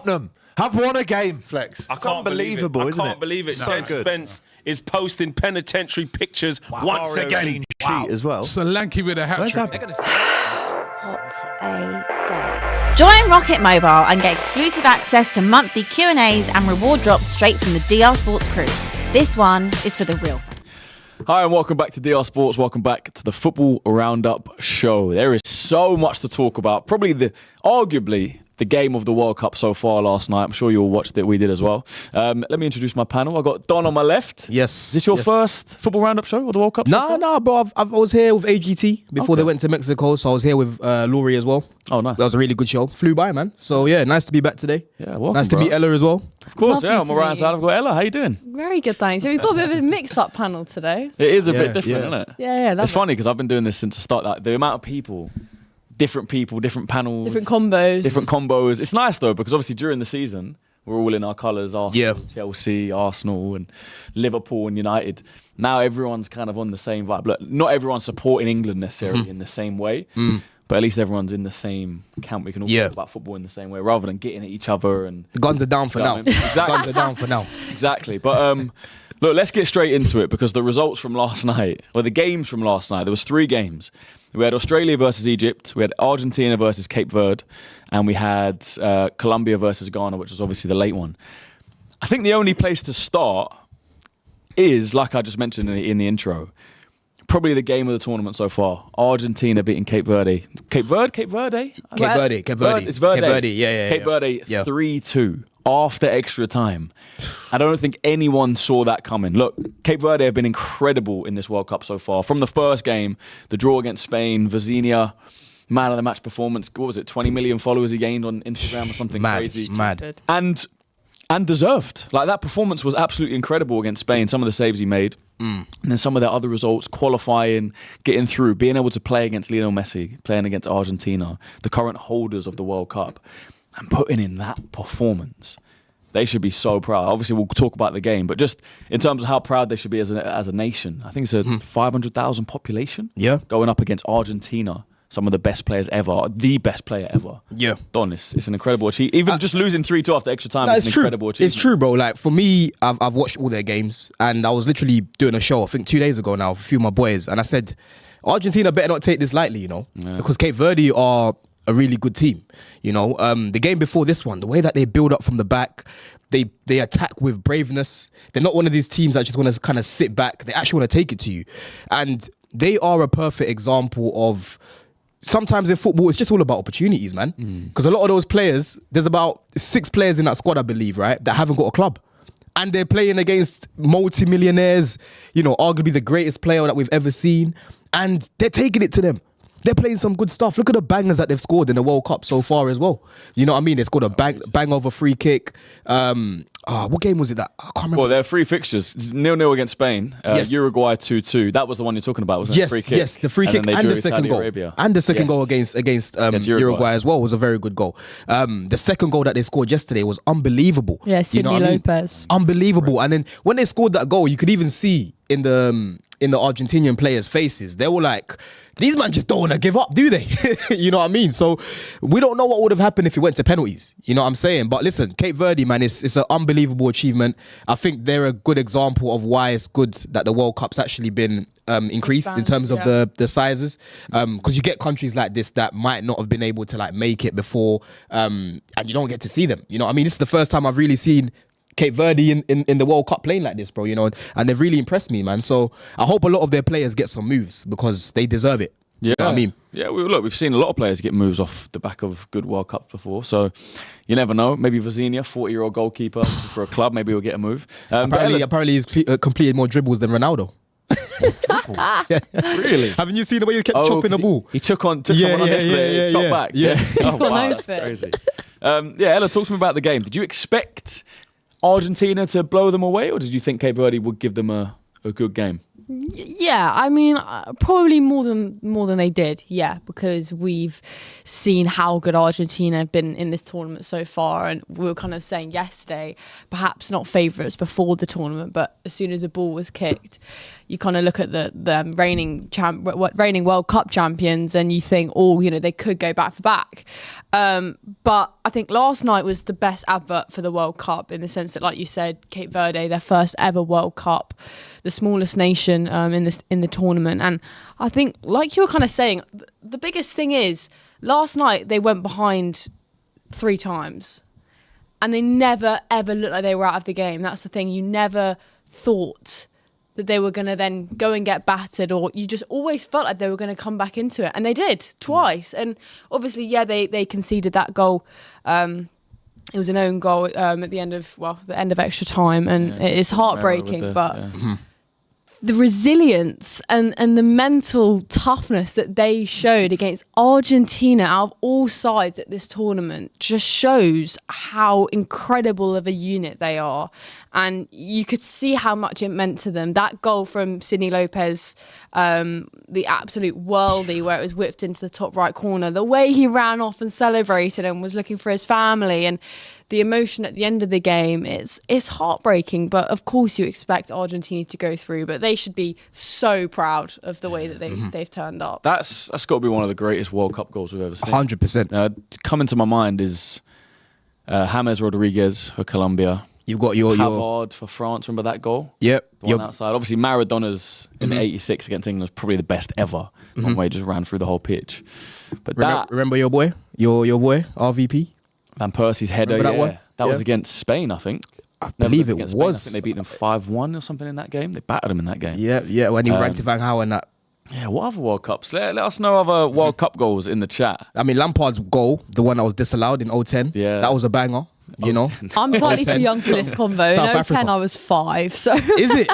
Tottenham have won a game, Flex. It's unbelievable, isn't it? I can't believe it. So Jed good. Spence is posting penitentiary pictures once again. Sheet as well. Solanke with a hat-trick. What a day. Join Rocket Mobile and get exclusive access to monthly Q&As and reward drops straight from the DR Sports crew. This one is for the real fans. Hi and welcome back to DR Sports. Welcome back to the Football Roundup Show. There is so much to talk about. Probably arguably the game of the World Cup so far last night. I'm sure you all watched it. We did as well. Let me introduce my panel. I got Don on my left. Yes. Is this your first Football Roundup Show of the World Cup? No, bro. I was here with AGT before they went to Mexico, so I was here with Laurie as well. Oh, nice. That was a really good show. Flew by, man. So yeah, nice to be back today. Yeah, welcome. Nice to meet Ella as well. Of course, Lovely yeah. On my to right meet side, you. I've got Ella. How you doing? Very good, thanks. So we've got a bit of a mixed-up panel today. It is a bit Yeah, different, yeah. isn't it? Yeah, It's funny because I've been doing this since the start. Like, the amount of people, different panels, Different combos. It's nice though because obviously during the season we're all in our colours: Arsenal, Yeah. Chelsea, Arsenal, and Liverpool and United. Now everyone's kind of on the same vibe. Look, not everyone's supporting England necessarily in the same way, but at least everyone's in the same camp. We can all Yeah. talk about football in the same way rather than getting at each other. And The guns are down for You know now. what I mean? Exactly. Guns are down for now. Exactly. But look, let's get straight into it because the results from last night, the games from last night, there was 3 games. We had Australia versus Egypt, we had Argentina versus Cape Verde, and we had Colombia versus Ghana, which was obviously the late one. I think the only place to start is, like I just mentioned in the intro, probably the game of the tournament so far. Argentina beating Cape Verde. Cape Verde? Cape Verde. It's Verde. Cape Verde, yeah. Cape Verde, Yeah. 3-2 after extra time. I don't think anyone saw that coming. Look, Cape Verde have been incredible in this World Cup so far. From the first game, the draw against Spain, Vizinha, man of the match performance. What was it? 20 million followers he gained on Instagram or something crazy. Mad. And deserved. Like, that performance was absolutely incredible against Spain. Some of the saves he made. And then some of their other results, qualifying, getting through, being able to play against Lionel Messi, playing against Argentina, the current holders of the World Cup, and putting in that performance. They should be so proud. Obviously, we'll talk about the game, but just in terms of how proud they should be as a nation, I think it's a 500,000 population. Yeah. Going up against Argentina, some of the best players ever, the best player ever. Yeah. Don, it's an incredible achievement. Even just losing 3-2 after extra time is an incredible achievement. It's true, bro. Like, for me, I've watched all their games, and I was literally doing a show, I think 2 days ago now, with a few of my boys, and I said, Argentina better not take this lightly, you know, because Cape Verde are a really good team, you know. The game before this one, the way that they build up from the back, they attack with braveness. They're not one of these teams that just want to kind of sit back. They actually want to take it to you. And they are a perfect example of, sometimes in football, it's just all about opportunities, man. Because a lot of those players, there's about 6 players in that squad, I believe, right, that haven't got a club. And they're playing against multi-millionaires, you know, arguably the greatest player that we've ever seen. And they're taking it to them. They're playing some good stuff. Look at the bangers that they've scored in the World Cup so far as well. You know what I mean? They scored a bang over free kick. What game was it that? I can't remember. Well, there are 3 fixtures. 0-0 against Spain. Yes. Uruguay 2-2. That was the one you're talking about, wasn't it? Yes, Free kick. yes, the free kick then they and drew the second Saudi goal. Arabia. And the second Yes. goal against Uruguay as well was a very good goal. The second goal that they scored yesterday was unbelievable. Yeah, You know Sidney what I mean? Lopez. Unbelievable. And then when they scored that goal, you could even see in the Argentinian players' faces, they were like, these men just don't want to give up, do they? You know what I mean? So we don't know what would have happened if it went to penalties. You know what I'm saying? But listen, Cape Verde, man, it's an unbelievable achievement. I think they're a good example of why it's good that the World Cup's actually been increased in terms of the sizes. Because you get countries like this that might not have been able to like make it before, and you don't get to see them. You know what I mean? This is the first time I've really seen Cape Verde in the World Cup playing like this, bro, you know, and they've really impressed me, man. So I hope a lot of their players get some moves because they deserve it. Yeah, You know what I mean? Yeah, we've seen a lot of players get moves off the back of good World Cups before, so you never know. Maybe Vizinha, 40-year-old goalkeeper for a club, maybe he'll get a move. Apparently he's completed more dribbles than Ronaldo. Really? Haven't you seen the way he kept chopping the ball? He took someone on yesterday, shot back. Yeah. Oh, wow, that's crazy. Ella, talk to me about the game. Did you expect Argentina to blow them away, or did you think Cape Verde would give them a good game? Yeah, I mean, probably more than they did. Yeah, because we've seen how good Argentina have been in this tournament so far, and we were kind of saying yesterday, perhaps not favourites before the tournament, but as soon as the ball was kicked, you kind of look at the reigning World Cup champions and you think, oh, you know, they could go back for back. But I think last night was the best advert for the World Cup in the sense that, like you said, Cape Verde, their first ever World Cup, the smallest nation in the tournament. And I think, like you were kind of saying, the biggest thing is last night they went behind 3 times and they never, ever looked like they were out of the game. That's the thing. You never thought that they were going to then go and get battered, or you just always felt like they were going to come back into it. And they did twice. And obviously, yeah, they conceded that goal. It was an own goal at the end of extra time. And it is heartbreaking, the resilience and the mental toughness that they showed against Argentina out of all sides at this tournament just shows how incredible of a unit they are. And you could see how much it meant to them. That goal from Sidney Lopez, the absolute worldie where it was whipped into the top right corner, the way he ran off and celebrated and was looking for his family, and the emotion at the end of the game, it's heartbreaking. But of course you expect Argentina to go through, but they should be so proud of the way that they've turned up. That's got to be one of the greatest World Cup goals we've ever seen. 100%. Coming to my mind is James Rodriguez for Colombia. You've got your Havard for France. Remember that goal? Yep. The one outside. Obviously, Maradona's in '86 against England was probably the best ever. One way, just ran through the whole pitch. But remember your boy, your boy, RVP? Van Persie's header, Remember that one? That was against Spain, I think. I believe it Against was. Spain. I think they beat them 5-1 or something in that game. They battered them in that game. Yeah, when he ran to Van Gaal and that. Yeah, what other World Cups? Let us know other World Cup goals in the chat. I mean, Lampard's goal, the one that was disallowed in 010, that was a banger, you know. I'm slightly too young for this convo. South In Africa. 010 I was 5, so... Is it?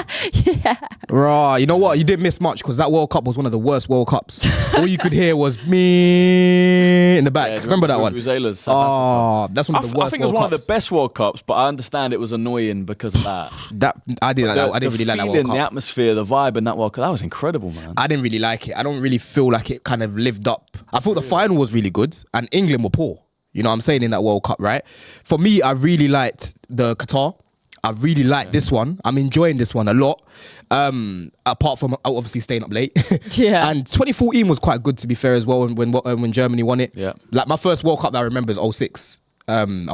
Yeah. Right, you know what? You didn't miss much because that World Cup was one of the worst World Cups. All you could hear was me in the back. Yeah, remember that one? Vuvuzela's South Africa. That's one of the worst I think it was World one of Cups. the best World Cups, but I understand it was annoying because of that. I didn't really like that World Cup. The atmosphere, the vibe in that World Cup, that was incredible, man. I didn't really like it. I don't really feel like it kind of lived up. I thought the final was really good and England were poor. You know what I'm saying, in that World Cup, right? For me, I really liked the Qatar. I really liked this one. I'm enjoying this one a lot. Apart from obviously staying up late. Yeah. And 2014 was quite good, to be fair, as well, when Germany won it. Yeah. Like my first World Cup that I remember is 06. I think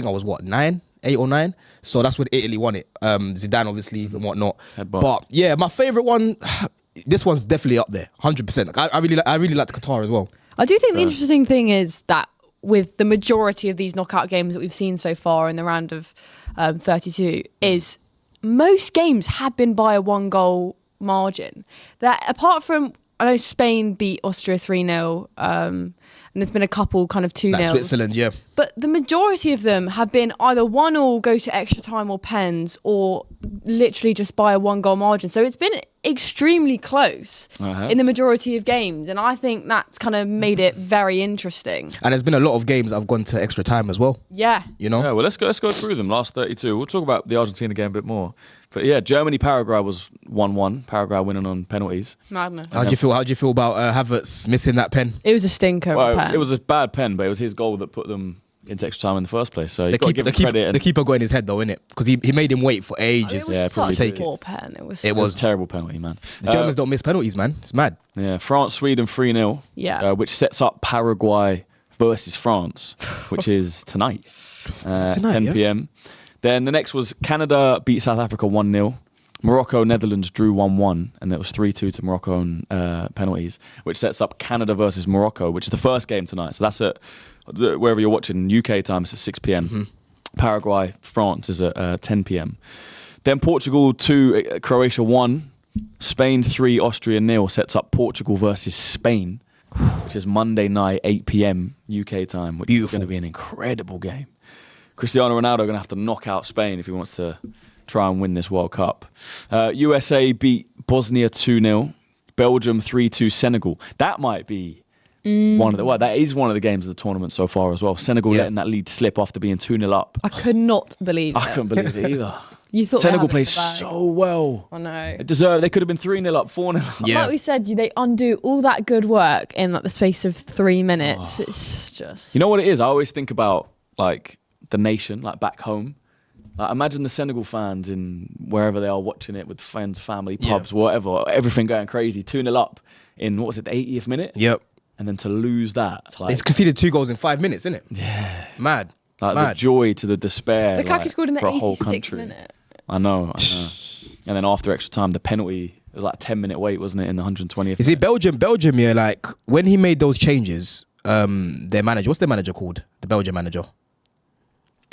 I was 8 or 9. So that's when Italy won it. Zidane obviously and whatnot. But yeah, my favourite one, this one's definitely up there, 100%. Like, I really like Qatar as well. I do think the interesting thing is that with the majority of these knockout games that we've seen so far in the round of 32 is most games have been by a 1-goal margin. That apart from, I know Spain beat Austria 3-0, and there's been a couple kind of 2-0. Like Switzerland, yeah. But the majority of them have been either 1-1, go to extra time or pens, or literally just by a 1-goal margin. So it's been extremely close in the majority of games, and I think that's kind of made it very interesting. And there's been a lot of games that have gone to extra time as well. Yeah. You know? Yeah, well, let's go through them. Last 32. We'll talk about the Argentina game a bit more. But yeah, Germany-Paraguay was 1-1. Paraguay winning on penalties. Madness. How'd you feel about Havertz missing that pen? It was a stinker. of a pen. It was a bad pen, but it was his goal that put them into extra time in the first place. So you've got to give The him credit. the keeper got in his head though, innit? Because he made him wait for ages. It was probably such a take it. poor pen. It was It was a terrible penalty, man. The Germans don't miss penalties, man. It's mad. Yeah, France-Sweden 3-0. Yeah. Which sets up Paraguay versus France, which is tonight, 10 p.m. Then the next was Canada beat South Africa 1-0. Morocco, Netherlands drew 1-1, and that was 3-2 to Morocco on penalties, which sets up Canada versus Morocco, which is the first game tonight. So that's at wherever you're watching, UK time, it's at 6 p.m. Paraguay, France is at 10 p.m. Then Portugal 2, Croatia 1, Spain 3, Austria 0 sets up Portugal versus Spain, which is Monday night, 8 p.m. UK time, which is going to be an incredible game. Cristiano Ronaldo going to have to knock out Spain if he wants to try and win this World Cup. USA beat Bosnia 2-0. Belgium 3-2 Senegal. That might be that is one of the games of the tournament so far as well. Senegal letting that lead slip after being 2-0 up. I could not believe it. I couldn't believe it either. You thought Senegal they had played it in the bag. so well. I know. They could have been 3-0 up, 4-0 up. Yeah. Like we said, they undo all that good work in like the space of 3 minutes. It's just... You know what it is? I always think about like the nation, like back home. Like, imagine the Senegal fans in wherever they are watching it with friends, family, pubs, whatever, everything going crazy, 2-0 up in, what was it, the 80th minute? Yep. And then to lose that. Like, It's conceded 2 goals in 5 minutes, isn't it? yeah. Mad. Like the Mad. joy to the despair. Lukaku scored in the for a whole 86th country. minute. I know. And then after extra time, the penalty, it was like a 10-minute wait, wasn't it, in the 120th? Is it Belgium? Belgium, yeah, like when he made those changes, their manager, what's their manager called? The Belgian manager.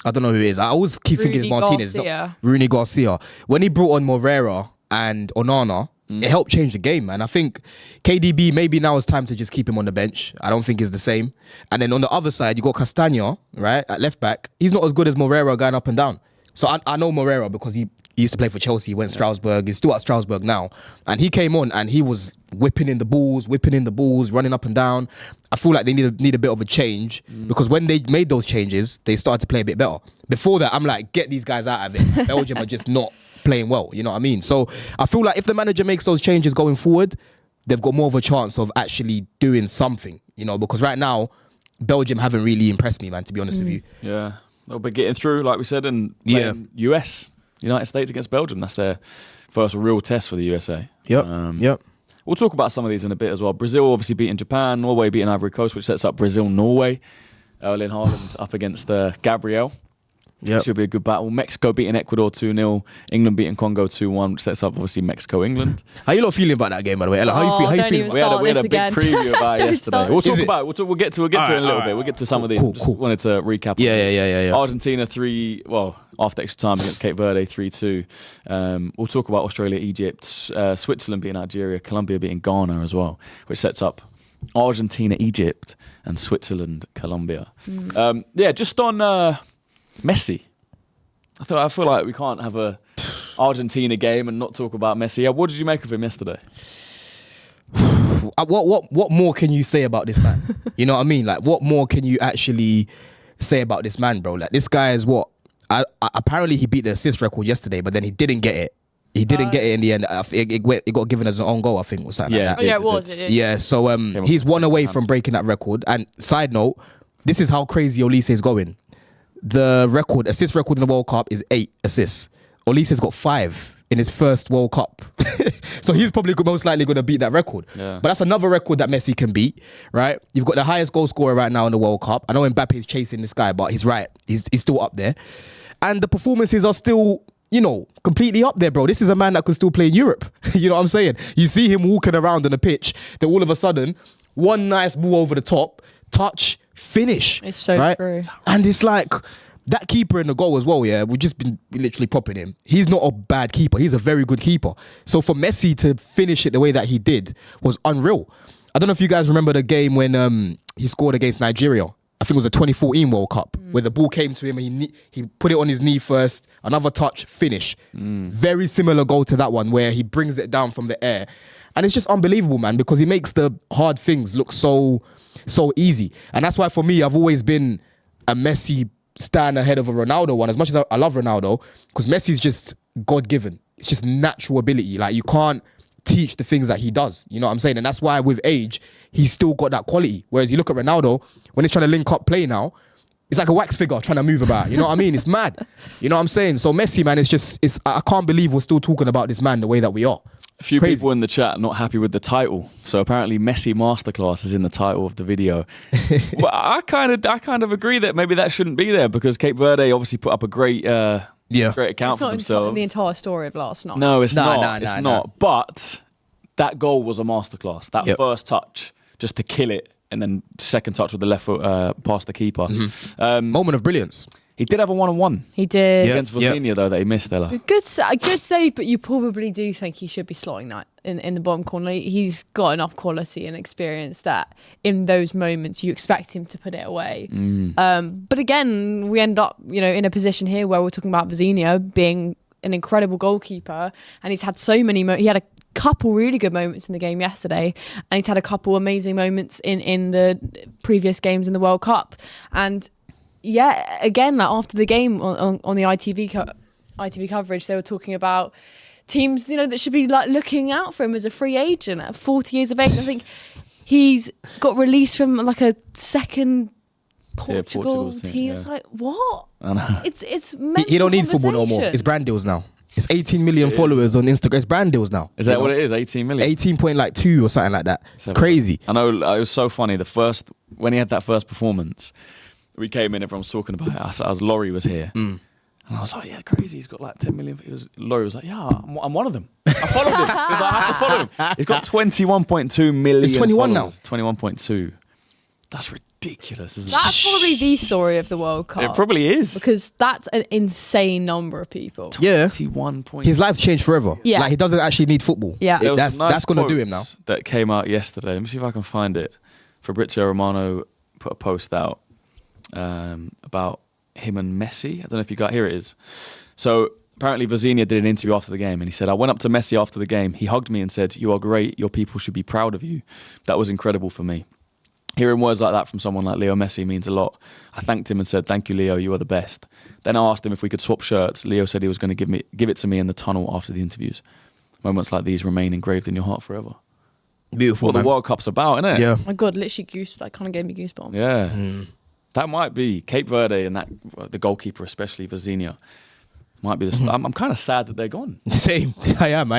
I don't know who it is. I always keep thinking it's Rooney Martinez. Garcia. Rooney Garcia. When he brought on Moreira and Onana, it helped change the game, man. I think KDB, maybe now it's time to just keep him on the bench. I don't think it's the same. And then on the other side, you got Castagna, right, at left back. He's not as good as Moreira going up and down. So I know Moreira because he used to play for Chelsea, he went Strasbourg, he's still at Strasbourg now. And he came on and he was whipping in the balls, running up and down. I feel like they need a bit of a change because when they made those changes, they started to play a bit better. Before that, I'm like, get these guys out of it. Belgium are just not playing well, you know what I mean? So I feel like if the manager makes those changes going forward, they've got more of a chance of actually doing something, you know, because right now, Belgium haven't really impressed me, man, to be honest with you. Yeah. They'll be getting through, like we said, and playing United States against Belgium. That's their first real test for the USA. Yep. We'll talk about some of these in a bit as well. Brazil obviously beating Japan, Norway beating Ivory Coast, which sets up Brazil-Norway. Erling Haaland up against Gabriel. Yep. Should be a good battle. Mexico beating Ecuador 2-0. England beating Congo 2-1, which sets up obviously Mexico-England. How you lot feeling about that game, by the way? Ella, how you don't feeling? even We had a Start big this preview about it Don't yesterday. start. We'll talk Is it? about it. We'll get to it in a little bit. We'll get to some of these. Just wanted to recap. Yeah. Argentina 3, after extra time against Cape Verde 3-2. We'll talk about Australia, Egypt, Switzerland beating Algeria, Colombia beating Ghana as well, which sets up Argentina, Egypt, and Switzerland, Colombia. Just on Messi. I feel like we can't have a Argentina game and not talk about Messi. What did you make of him yesterday? What more can you say about this man? You know what I mean? Like, what more can you actually say about this man, bro? Like, this guy is what? Apparently, he beat the assist record yesterday, but then he didn't get it. He didn't get it in the end. It got given as an own goal, I think, or something like that. Yeah, it was. Yeah, so he's one away from breaking that record. And side note, this is how crazy Olise is going. The assist record in the World Cup is 8 assists. Olise's got 5 in his first World Cup. So he's probably most likely going to beat that record. Yeah. But that's another record that Messi can beat, right? You've got the highest goal scorer right now in the World Cup. I know Mbappe is chasing this guy, but he's right. He's still up there. And the performances are still, completely up there, bro. This is a man that could still play in Europe. You know what I'm saying? You see him walking around on the pitch, then all of a sudden, one nice ball over the top, touch, finish. It's so right? true. And it's like that keeper in the goal as well, yeah, we've just been literally propping him. He's not a bad keeper. He's a very good keeper. So for Messi to finish it the way that he did was unreal. I don't know if you guys remember the game when he scored against Nigeria. I think it was a 2014 World Cup where the ball came to him and he put it on his knee first, another touch, finish. Very similar goal to that one where he brings it down from the air. And it's just unbelievable, man, because he makes the hard things look so easy. And that's why for me, I've always been a Messi stan ahead of a Ronaldo one. As much as I love Ronaldo, because Messi's just God-given. It's just natural ability. Like, you can't teach the things that he does. You know what I'm saying? And that's why with age, he's still got that quality. Whereas you look at Ronaldo, when he's trying to link up play now, it's like a wax figure trying to move about. You know what I mean? It's mad. You know what I'm saying? So Messi, man, I can't believe we're still talking about this man the way that we are. A few Crazy. people in the chat not happy with the title. So apparently Messi Masterclass is in the title of the video. Well, I kind of agree that maybe that shouldn't be there because Cape Verde obviously put up a great account It's for not themselves. the entire story of last night. No, it's Nah, not. It's not. But that goal was a masterclass. That first touch, just to kill it, and then second touch with the left foot past the keeper. Moment of brilliance. He did have a 1-on-1 He did. against Vosenia, though, that he missed, Ella. A good save, but you probably do think he should be slotting that in the bottom corner. He's got enough quality and experience that in those moments you expect him to put it away. But again, we end up, in a position here where we're talking about Vosenia being an incredible goalkeeper, and he's had so many. He had a couple really good moments in the game yesterday, and he's had a couple amazing moments in the previous games in the World Cup. And yeah, again, like after the game on the ITV coverage, they were talking about teams, that should be like looking out for him as a free agent at 40 years of age. I think he's got released from like a second Portugal team. It's like, what? I know. It's You don't need football no more. It's brand deals now. It's 18 million followers on Instagram. It's brand deals now. Is that what it is? 18 million? 18.2 or something like that. It's crazy. I know, it was so funny. When he had that first performance, we came in, everyone was talking about it. As Laurie was here. And I was like, yeah, crazy. He's got like 10 million. Laurie was like, yeah, I'm one of them. I followed him. He was like, I have to follow him. He's got 21.2 million. It's 21 followers. 21.2. That's ridiculous, isn't it? That's probably the story of the World Cup. It probably is. Because that's an insane number of people. Yeah. 21 points. His life's changed forever. Yeah. Like, he doesn't actually need football. Yeah. There was That's some nice going to do him now. quotes that came out yesterday. Let me see if I can find it. Fabrizio Romano put a post out about him and Messi. I don't know if you got, here it is. So apparently Vazenia did an interview after the game and he said, I went up to Messi after the game. He hugged me and said, you are great. Your people should be proud of you. That was incredible for me. Hearing words like that from someone like Leo Messi means a lot. I thanked him and said, thank you, Leo, you are the best. Then I asked him if we could swap shirts. Leo said he was going to give it to me in the tunnel after the interviews. Moments like these remain engraved in your heart forever. Beautiful, What man. the World Cup's about, isn't it? Yeah. My God, literally that kind of gave me goosebumps. Yeah. That might be Cape Verde and the goalkeeper, especially Vazenia. Might be the. I'm kind of sad that they're gone. Same. I am.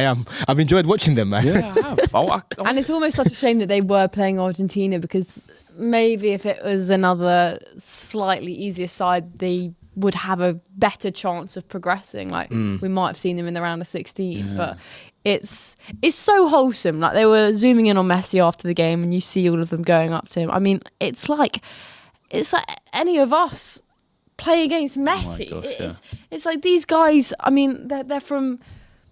I've enjoyed watching them, man. Yeah, I have. And it's almost such a shame that they were playing Argentina, because maybe if it was another slightly easier side, they would have a better chance of progressing. Like we might have seen them in the round of 16, but it's so wholesome. Like, they were zooming in on Messi after the game, and you see all of them going up to him. I mean, it's like any of us play against Messi. Oh my gosh, It's like these guys, I mean, they're from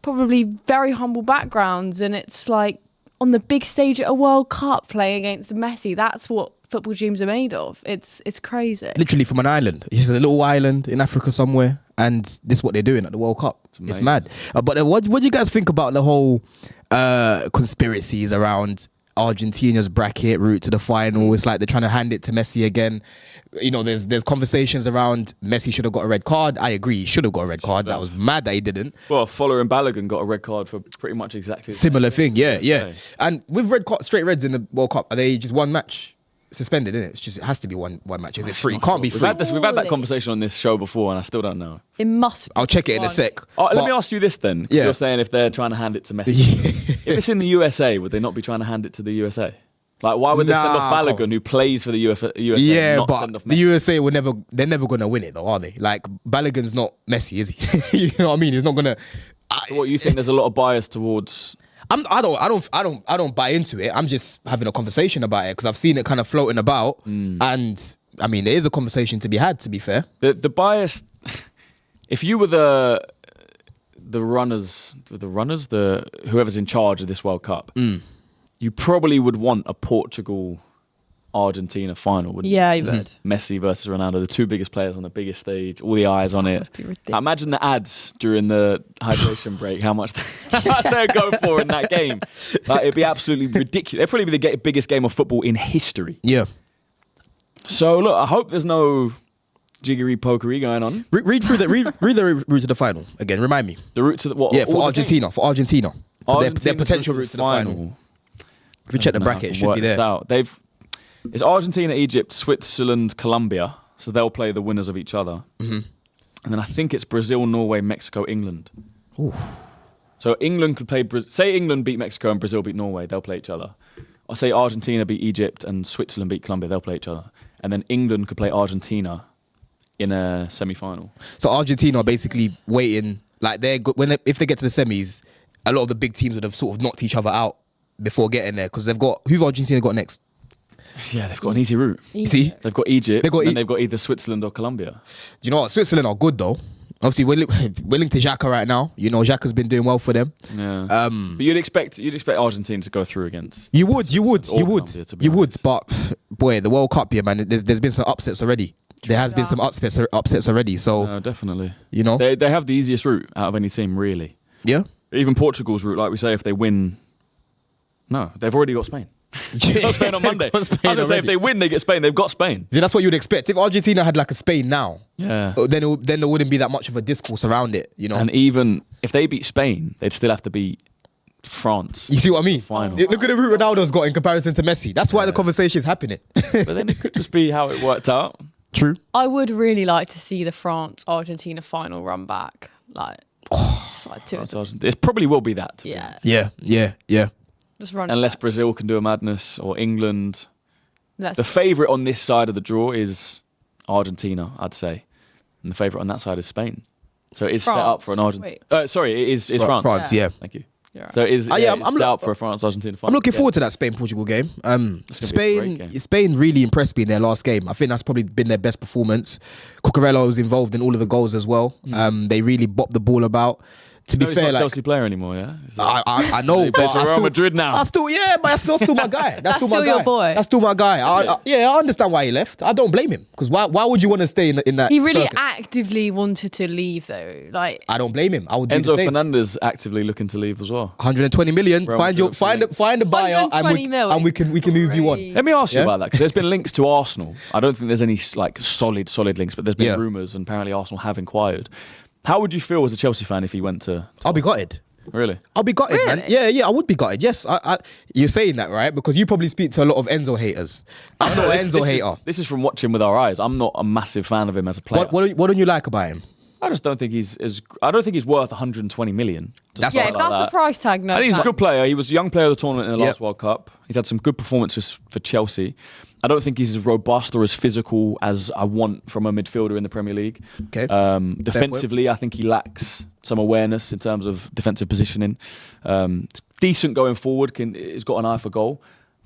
probably very humble backgrounds, and it's like on the big stage at a World Cup playing against Messi. That's what football dreams are made of. It's crazy. Literally from an island. It's a little island in Africa somewhere, and this is what they're doing at the World Cup. It's mad. But what do you guys think about the whole conspiracies around Argentina's bracket route to the final? It's like they're trying to hand it to Messi again. You know, there's conversations around Messi should have got a red card. I agree, he should have got a red card. That was mad that he didn't. Well, Fuller and Balogun got a red card for pretty much exactly the Similar same thing, yeah. And with straight reds in the World Cup, are they just one match suspended, isn't it? It has to be one match. Is it free? It can't be free. We've had that conversation on this show before, and I still don't know. It must be. I'll check it in a sec. Let me ask you this then. Yeah. You're saying if they're trying to hand it to Messi. If it's in the USA, would they not be trying to hand it to the USA? Like, why would they send off Balogun, who plays for the USA, Yeah, not but send off Messi? the USA they're never going to win it though, are they? Like, Balogun's not Messi, is he? You know what I mean? He's not going to... What, you think there's a lot of bias towards... I don't buy into it. I'm just having a conversation about it because I've seen it kind of floating about, and I mean, there is a conversation to be had. To be fair, the bias. If you were the whoever's in charge of this World Cup, you probably would want a Portugal-Argentina final, wouldn't you? Yeah, you would. Messi versus Ronaldo, the two biggest players on the biggest stage, all the eyes on it. That'd be ridiculous. Imagine the ads during the hydration break, how much they'd go for in that game. Like, it'd be absolutely ridiculous. It'd probably be the biggest game of football in history. yeah. So, look, I hope there's no jiggery pokery going on. Read the route to the final again. Remind me. The route to the what? Yeah, all for the Argentina. games? For Argentina. Their Argentina's potential route to the final. If you check the bracket, it should be there. It's Argentina, Egypt, Switzerland, Colombia. So they'll play the winners of each other. And then I think it's Brazil, Norway, Mexico, England. Oof. So England could play... Say England beat Mexico and Brazil beat Norway, they'll play each other. Or say Argentina beat Egypt and Switzerland beat Colombia, they'll play each other. And then England could play Argentina in a semi-final. So Argentina are basically waiting. Like, if they get to the semis, a lot of the big teams would have sort of knocked each other out before getting there, because who've Argentina got next? Yeah, they've got an easy route. See, They've got Egypt, They've they've got either Switzerland or Colombia. Do you know what? Switzerland are good though. Obviously, we're linked to Xhaka right now. You know, Xhaka's been doing well for them. Yeah. But you'd expect Argentina to go through against. You would. Colombia, to be honest. But boy, the World Cup, yeah, man. There's been some upsets already. There has been some upsets already. So No, definitely. you know, They have the easiest route out of any team, really. yeah. Even Portugal's route, like we say, if they win... No, they've already got Spain. They've got Spain on Monday. I was going to say, if they win, they get Spain. They've got Spain. See, that's what you'd expect. If Argentina had like a Spain now, Yeah. then there wouldn't be that much of a discourse around it. You know. And even if they beat Spain, they'd still have to beat France. You see what I mean? Final. Look at the route Ronaldo's got in comparison to Messi. That's why the conversation is happening. But then it could just be how it worked out. True. I would really like to see the France-Argentina final run back. Like, it's like two. It probably will be that. To be honest. Yeah. Just run. Unless back. Brazil can do a madness or England. That's The favourite on this side of the draw is Argentina, I'd say. And the favourite on that side is Spain. So it is set up for an Argentina. Sorry, it is France. France, yeah. Thank you. You're right. So it is I'm set up for a France-Argentina final. I'm looking Yeah. forward to that Spain-Portugal game. It's gonna be a great game. Spain really impressed me in their last game. I think that's probably been their best performance. Cucurella was involved in all of the goals as well. They really bopped the ball about. To be No, he's fair, not a like Chelsea player anymore, yeah? I know, He but plays for I Real still, Madrid now. I still, yeah, but that's still my guy. That's still my still guy. your boy. That's still my guy. I understand why he left. I don't blame him because why would you want to stay in that? He really circus? actively wanted to leave, though. Like, I don't blame him. I would do the Enzo same. Fernandez actively looking to leave as well. 120 million. Real Find Madrid a buyer, 120 mil and we is can move you on. crazy. Let me ask you Yeah? about that because there's been links to Arsenal. I don't think there's any like solid links, but there's been Yeah. rumours and apparently Arsenal have inquired. How would you feel as a Chelsea fan if he went to? I'll be gutted. Really? I'll be gutted, man. Really? Yeah, I would be gutted. Yes, you're saying that, right? Because you probably speak to a lot of Enzo haters. I'm not an Enzo hater. This is from watching with our eyes. I'm not a massive fan of him as a player. What don't you like about him? I just don't think he's I don't think he's worth 120 million. That's yeah, not if like that's the that. price tag, no. I think he's a thanks. good player. He was a young player of the tournament in the last Yep. World Cup. He's had some good performances for Chelsea. I don't think he's as robust or as physical as I want from a midfielder in the Premier League. Okay. Defensively, I think he lacks some awareness in terms of defensive positioning. Decent going forward. He's got an eye for goal.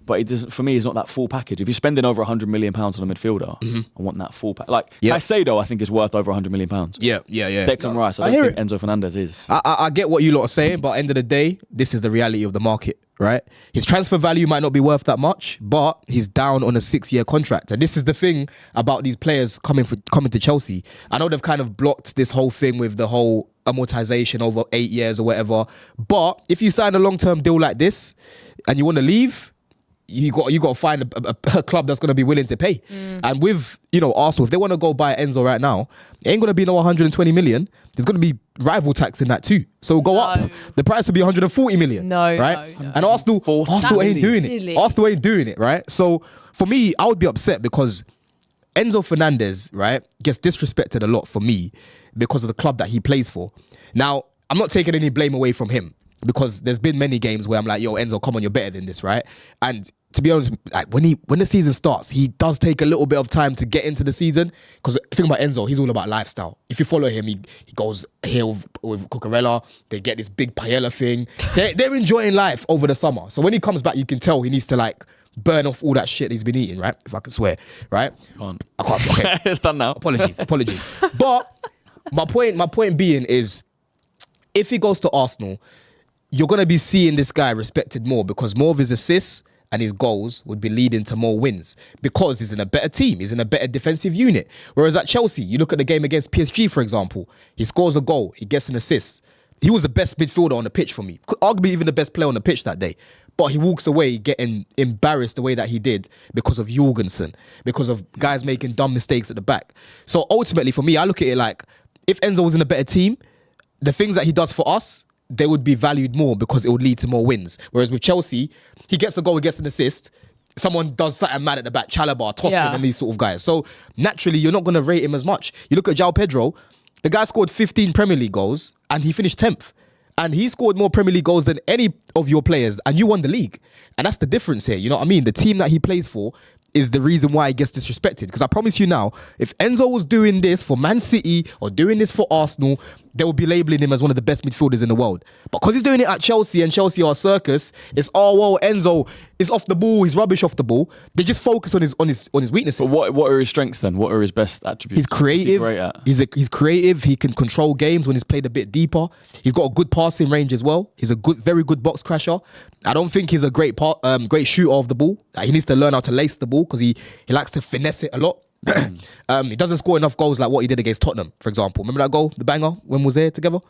But it doesn't. For me, it's not that full package. If you're spending over £100 million on a midfielder, I want that full package. Like Yeah. Caicedo, I think is worth over £100 million. Yeah. Declan Rice, I hear don't think Enzo Fernandez is. I get what you lot are saying, but at the end of the day, this is the reality of the market, right? His transfer value might not be worth that much, but he's down on a 6-year contract. And this is the thing about these players coming to Chelsea. I know they've kind of blocked this whole thing with the whole amortization over 8 years or whatever. But if you sign a long-term deal like this and you want to leave, you got to find a club that's going to be willing to pay. And with, Arsenal, if they want to go buy Enzo right now, it ain't going to be no 120 million. There's going to be rival tax in that too. So it'll go up. The price will be 140 million. No, right? no. And Arsenal ain't doing it. Silly. Arsenal ain't doing it, right? So for me, I would be upset because Enzo Fernandez, right, gets disrespected a lot for me because of the club that he plays for. Now, I'm not taking any blame away from him, because there's been many games where I'm like, yo, Enzo, come on, you're better than this, right? And to be honest, like when the season starts, he does take a little bit of time to get into the season. Because the thing about Enzo, he's all about lifestyle. If you follow him, he goes here with Cucurella. They get this big paella thing. They're enjoying life over the summer. So when he comes back, you can tell he needs to like burn off all that shit he's been eating, right? If I can swear, right? Can't. I can't. Okay. It's done now. Apologies. But my point being is, if he goes to Arsenal, you're going to be seeing this guy respected more because more of his assists and his goals would be leading to more wins because he's in a better team. He's in a better defensive unit. Whereas at Chelsea, you look at the game against PSG, for example, he scores a goal, he gets an assist. He was the best midfielder on the pitch for me, arguably even the best player on the pitch that day. But he walks away getting embarrassed the way that he did because of Jorgensen, because of guys making dumb mistakes at the back. So ultimately for me, I look at it like, if Enzo was in a better team, the things that he does for us, they would be valued more because it would lead to more wins. Whereas with Chelsea, he gets a goal, he gets an assist. Someone does something mad at the back, Chalobah, Tosin, and these sort of guys. So naturally, you're not going to rate him as much. You look at João Pedro, the guy scored 15 Premier League goals and he finished 10th. And he scored more Premier League goals than any of your players and you won the league. And that's the difference here. You know what I mean? The team that he plays for is the reason why he gets disrespected. Because I promise you now, if Enzo was doing this for Man City or doing this for Arsenal, they would be labeling him as one of the best midfielders in the world. But because he's doing it at Chelsea and Chelsea are a circus, it's, Enzo is off the ball, he's rubbish off the ball. They just focus on his weaknesses. But what are his strengths then? What are his best attributes? He's creative. What's he great at? He's creative. He can control games when he's played a bit deeper. He's got a good passing range as well. He's a very good box crasher. I don't think he's a great shooter of the ball. He needs to learn how to lace the ball because he likes to finesse it a lot. He doesn't score enough goals like what he did against Tottenham, for example. Remember that goal, the banger, when we was there together?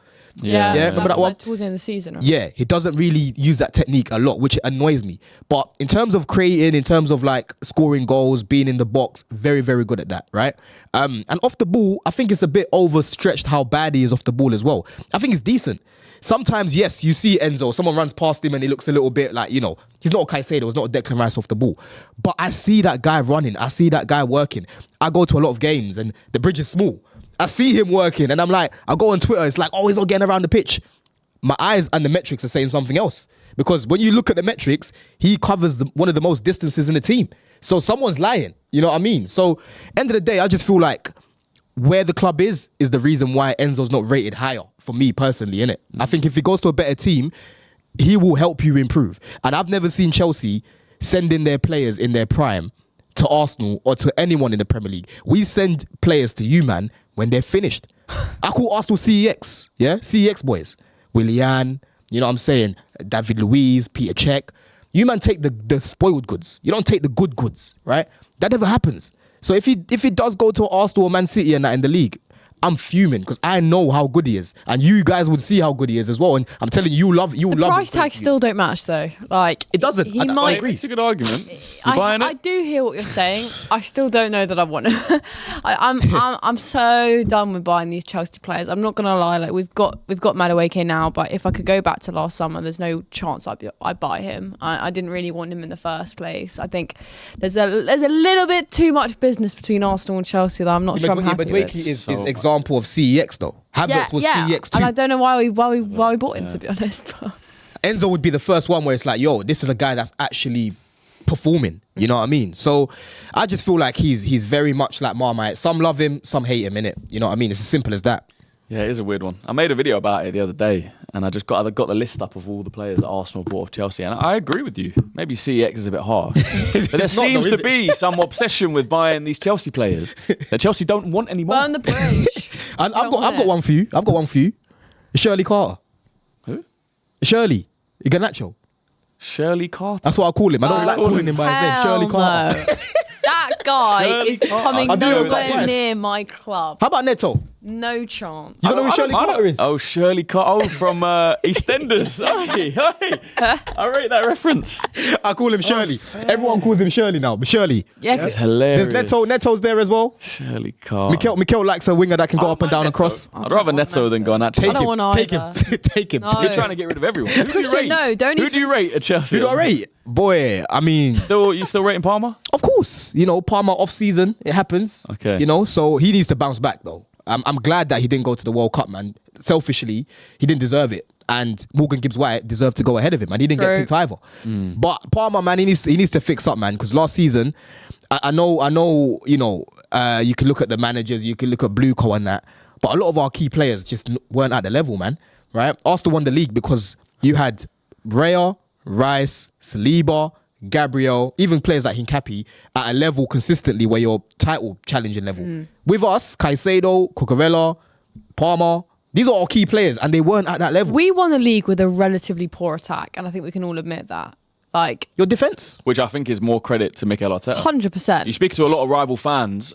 Yeah, remember that one? Like towards the end of the season. Right? Yeah, he doesn't really use that technique a lot, which annoys me. But in terms of creating, in terms of like scoring goals, being in the box, very, very good at that, right? And off the ball, I think it's a bit overstretched how bad he is off the ball as well. I think it's decent. Sometimes, yes, you see Enzo, someone runs past him and he looks a little bit like, he's not a Caicedo, he's not a Declan Rice off the ball. But I see that guy running, I see that guy working. I go to a lot of games and the bridge is small. I see him working and I'm like, I go on Twitter, it's like, oh, he's not getting around the pitch. My eyes and the metrics are saying something else. Because when you look at the metrics, he covers one of the most distances in the team. So someone's lying, you know what I mean? So end of the day, I just feel like where the club is the reason why Enzo's not rated higher for me personally, innit? I think if he goes to a better team, he will help you improve. And I've never seen Chelsea send in their players in their prime to Arsenal or to anyone in the Premier League. We send players to you, man, when they're finished. I call Arsenal CEX, yeah? CEX boys. Willian, you know what I'm saying? David Luiz, Peter Cech. You, man, take the spoiled goods. You don't take the good goods, right? That never happens. So if he does go to Arsenal or Man City and that in the league, I'm fuming because I know how good he is, and you guys would see how good he is as well. And I'm telling you, you the love price tag still don't match though. Like it doesn't. He I might. agree. It's a good argument. You buying I it? do hear what you're saying. I still don't know that I want to. I'm so done with buying these Chelsea players. I'm not gonna lie. Like we've got Madueke now, but if I could go back to last summer, there's no chance I'd buy him. I didn't really want him in the first place. I think there's a little bit too much business between Arsenal and Chelsea that I'm not sure I'm happy with. Madueke is example of CEX though. Havertz was CEX too. And I don't know why we bought him, to be honest. Enzo would be the first one where it's like, yo, this is a guy that's actually performing. You know what I mean? So I just feel like he's very much like Marmite. Some love him, some hate him, innit? You know what I mean? It's as simple as that. Yeah, it is a weird one. I made a video about it the other day, and I got the list up of all the players that Arsenal bought of Chelsea, and I agree with you. Maybe CEX is a bit harsh, but there seems to be some obsession with buying these Chelsea players that Chelsea don't want anymore. Burn the bridge. And I've got one for you. I've got one for you. Shirley Carter. Who? Shirley Iheanacho. Shirley Carter. That's what I call him. I don't like calling him by his name. Shirley Carter. No. That guy is coming I'll do it with nowhere that price. near my club. How about Neto? No chance. You don't know who Shirley Carter is? Oh, Shirley Carter. Oh, from EastEnders. Hey. I rate that reference. I call him Shirley. Everyone calls him Shirley now, but Shirley. Yeah, That's hilarious. There's Neto's there as well. Shirley Carter. Mikel likes a winger that can go up and down and cross. I'd rather Neto than Garnacho. Take I don't him. want Take him. either. Take him. No. You're trying to get rid of everyone. Who do you rate? No, don't Who even- do you rate at Chelsea? Who do I rate? Boy, I mean, You still rating Palmer? of course, Palmer off season, it happens. Okay. So he needs to bounce back though. I'm glad that he didn't go to the World Cup, man. Selfishly, he didn't deserve it. And Morgan Gibbs-White deserved to go ahead of him, and he didn't get picked either. But Palmer, man, he needs to fix up, man. Because last season, I know, you can look at the managers, you can look at Blueco and that, but a lot of our key players just weren't at the level, man. Right? Arsenal won the league because you had Raya, Rice, Saliba, Gabriel, even players like Hincapi at a level consistently where you're title challenging level. With us, Caicedo, Cucurella, Palmer, these are all key players and they weren't at that level. We won the league with a relatively poor attack, and I think we can all admit that. Like, Your defence. Which I think is more credit to Mikel Arteta. 100%. You speak to a lot of rival fans.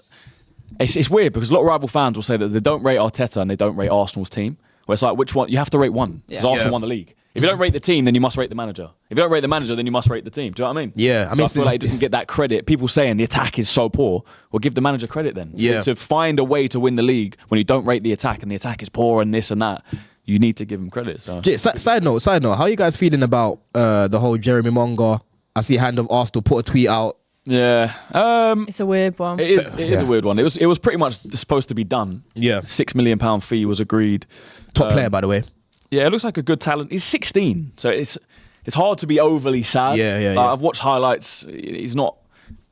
It's weird because a lot of rival fans will say that they don't rate Arteta and they don't rate Arsenal's team. Where it's like, which one? You have to rate one because Arsenal won the league. If you don't rate the team, then you must rate the manager. If you don't rate the manager, then you must rate the team. Do you know what I mean? Yeah, I mean, I feel like he doesn't get that credit. People saying the attack is so poor. Well, give the manager credit then. Yeah. To find a way to win the league when you don't rate the attack and the attack is poor and this and that, you need to give him credit. So. Side note, how are you guys feeling about the whole Jeremy Monga? I see Hand of Arsenal put a tweet out. Yeah. It's a weird one. It is a weird one. It was pretty much supposed to be done. Yeah. £6 million fee was agreed. Top player, by the way. Yeah, it looks like a good talent. He's 16, so it's hard to be overly sad. Yeah. I've watched highlights. He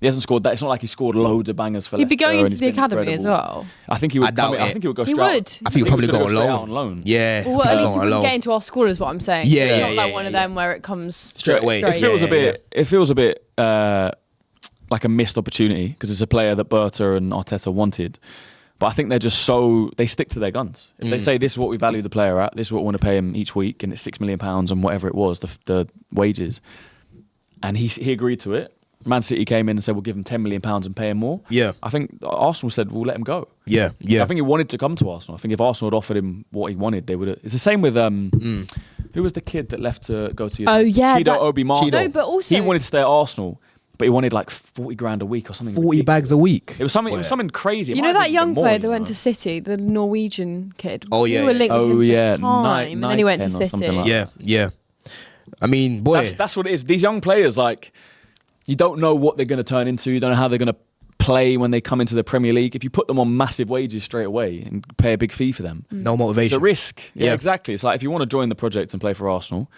hasn't scored that. It's not like he scored loads of bangers for He'd be Leicester going and into he's the been academy as incredible. well. I think he would. doubt I it. think he would go He straight. would. I think he'll probably he was go gonna straight alone. out on loan. Yeah. Well, at least go he wouldn't alone. get into our squad, is what I'm saying. Yeah, It's yeah, not like yeah, one of yeah. them where it comes Straight away. It feels Yeah, a bit. It feels a bit like a missed opportunity because it's a player that Berta and Arteta wanted. But I think they stick to their guns. If they say this is what we value the player at, this is what we want to pay him each week, and it's £6 million and whatever it was, the wages, and he agreed to it. Man City came in and said, we'll give him £10 million and pay him more. Yeah. I think Arsenal said, we'll let him go. Yeah. I think he wanted to come to Arsenal. I think if Arsenal had offered him what he wanted, they would have. It's the same with who was the kid that left to go to Oh, yeah, Chido that- Obi Martin. No, but also- he wanted to stay at Arsenal, but he wanted like 40 grand a week or something. 40 ridiculous. bags a week. It was something. It was something crazy. It You might know have that even young been more, player you that went know. to City, the Norwegian kid. Oh, yeah, we were yeah. linked with him Oh, for yeah, time, and then he went to 9-10 or something City. like that. Yeah. I mean, boy. That's what it is. These young players, like, you don't know what they're going to turn into. You don't know how they're going to play when they come into the Premier League. If you put them on massive wages straight away and pay a big fee for them, No it's motivation. a risk. Yeah, Yeah. exactly. It's like if you want to join the project and play for Arsenal,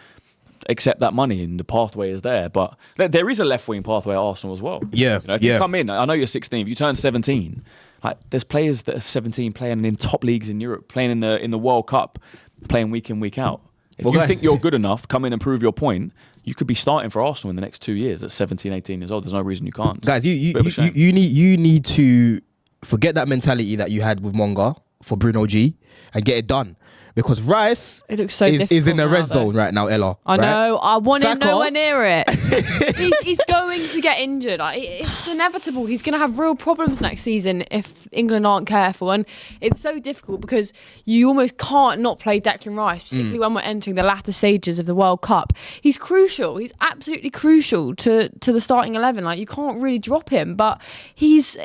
accept that money and the pathway is there. But there is a left-wing pathway at Arsenal as well. Yeah, You know, if yeah. you come in, I know you're 16. If you turn 17, like there's players that are 17 playing in top leagues in Europe, playing in the World Cup, playing week in, week out. If Well, you guys- think you're good enough, come in and prove your point. You could be starting for Arsenal in the next 2 years at 17, 18 years old. There's no reason you can't. Guys, Bit of a shame. you need to forget that mentality that you had with Monga for Bruno G and get it done. Because Rice It looks so is in difficult the now, red though. zone right now, Ella. I right? know. I want him Saka- nowhere near it. he's going to get injured. It's inevitable. He's going to have real problems next season if England aren't careful. And it's so difficult because you almost can't not play Declan Rice, particularly when we're entering the latter stages of the World Cup. He's crucial. He's absolutely crucial to the starting 11. Like, you can't really drop him, but he's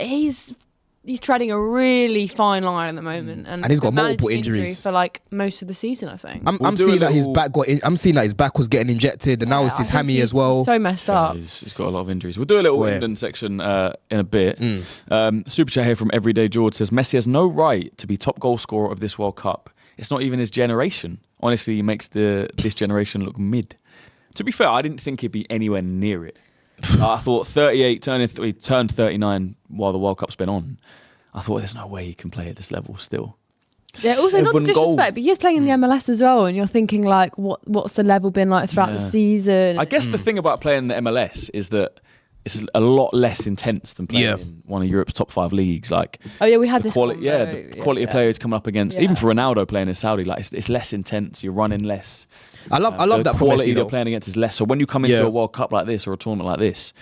treading a really fine line at the moment, and he's got been multiple managing injuries injuries. for like most of the season, I think. I'm do a seeing that his little- back I'm seeing that his back was getting injected, and now it's I his think hammy he's as well. So messed Yeah, up. he's got a lot of injuries. We'll do a little Where? England section in a bit. Super chat here from Everyday George says Messi has no right to be top goal scorer of this World Cup. It's not even his generation. Honestly, he makes this generation look mid. To be fair, I didn't think he'd be anywhere near it. I thought 38, he turned 39 while the World Cup's been on. I thought there's no way he can play at this level still. Yeah, also not to 7 disrespect, goals. but he is playing in the MLS as well, and you're thinking like, what's the level been like throughout the season? I guess the thing about playing the MLS is that it's a lot less intense than playing Yeah. in one of Europe's top 5 leagues. Like, Oh yeah, we had the this quality, convo. the quality of players coming up against, Yeah. even for Ronaldo playing in Saudi, like it's less intense. You're running less. I love The that from quality Messi, they're though. playing against is less. So when you come into Yeah. a World Cup like this or a tournament like this,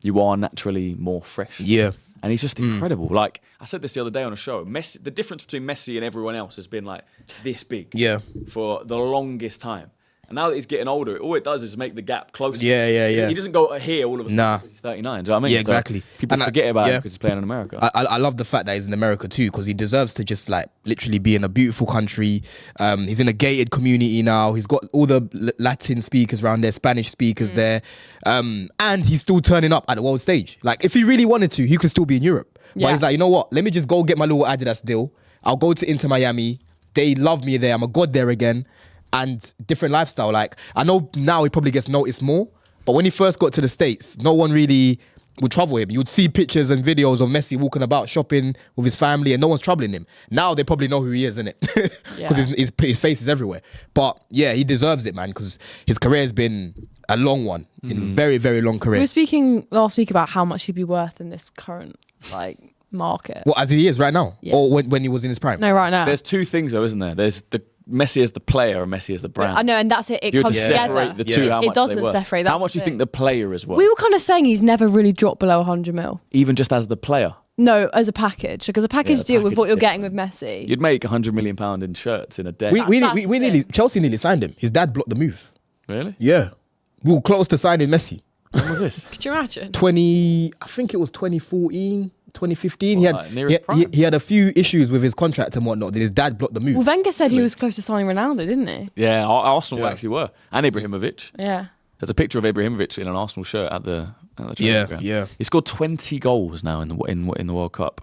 you are naturally more fresh. Yeah. And he's just incredible. Like I said this the other day on a show. Messi, the difference between Messi and everyone else has been like this big. Yeah. For the longest time. And now that he's getting older, all it does is make the gap closer. Yeah. He doesn't go here all of a sudden Nah. because he's 39. Do you know what I mean? Yeah, So exactly. people And forget about him yeah. because he's playing in America. I love the fact that he's in America too, because he deserves to just like literally be in a beautiful country. He's in a gated community now. He's got all the Latin speakers around there, Spanish speakers there, and he's still turning up at the world stage. Like if he really wanted to, he could still be in Europe. But Yeah. he's like, you know what? Let me just go get my little Adidas deal. I'll go to Inter Miami. They love me there. I'm a god there again, and different lifestyle. Like I know now he probably gets noticed more, but when he first got to the States, no one really would trouble him. You would see pictures and videos of Messi walking about shopping with his family, and no one's troubling him. Now they probably know who he is, innit? Because Yeah. his face is everywhere. But yeah, he deserves it, man, because his career has been a long one, in a very, very long We career. were speaking last week about how much he'd be worth in this current like market. Well, as he is right now, Yeah. or when he was in his prime. No, right now. There's two things though, isn't there? There's the Messi as the player and Messi as the brand. I know, and that's it. It You have comes to together. separate the two. Yeah. How It much doesn't they were. separate, How that's much do you the think thing. the player is worth? We were kind of saying he's never really dropped below 100 mil. Even just as the player, No, as a package, because a package the deal with package what is you're getting with different. Messi. you'd make £100 million in shirts in a day. We That's the nearly, thing. Chelsea nearly signed him. His dad blocked the move. Really? Yeah. We were close to signing Messi. When was this? Could you imagine? 20, I think it was 2014, 2015. Well, like near his prime. he had a few issues with his contract and whatnot. Then his dad blocked the move. Well, Wenger said he was close to signing Ronaldo, didn't he? Yeah, Arsenal Yeah. actually were, and Ibrahimovic. Yeah. There's a picture of Ibrahimovic in an Arsenal shirt at the training Yeah, ground. yeah. He scored 20 goals now in the World Cup.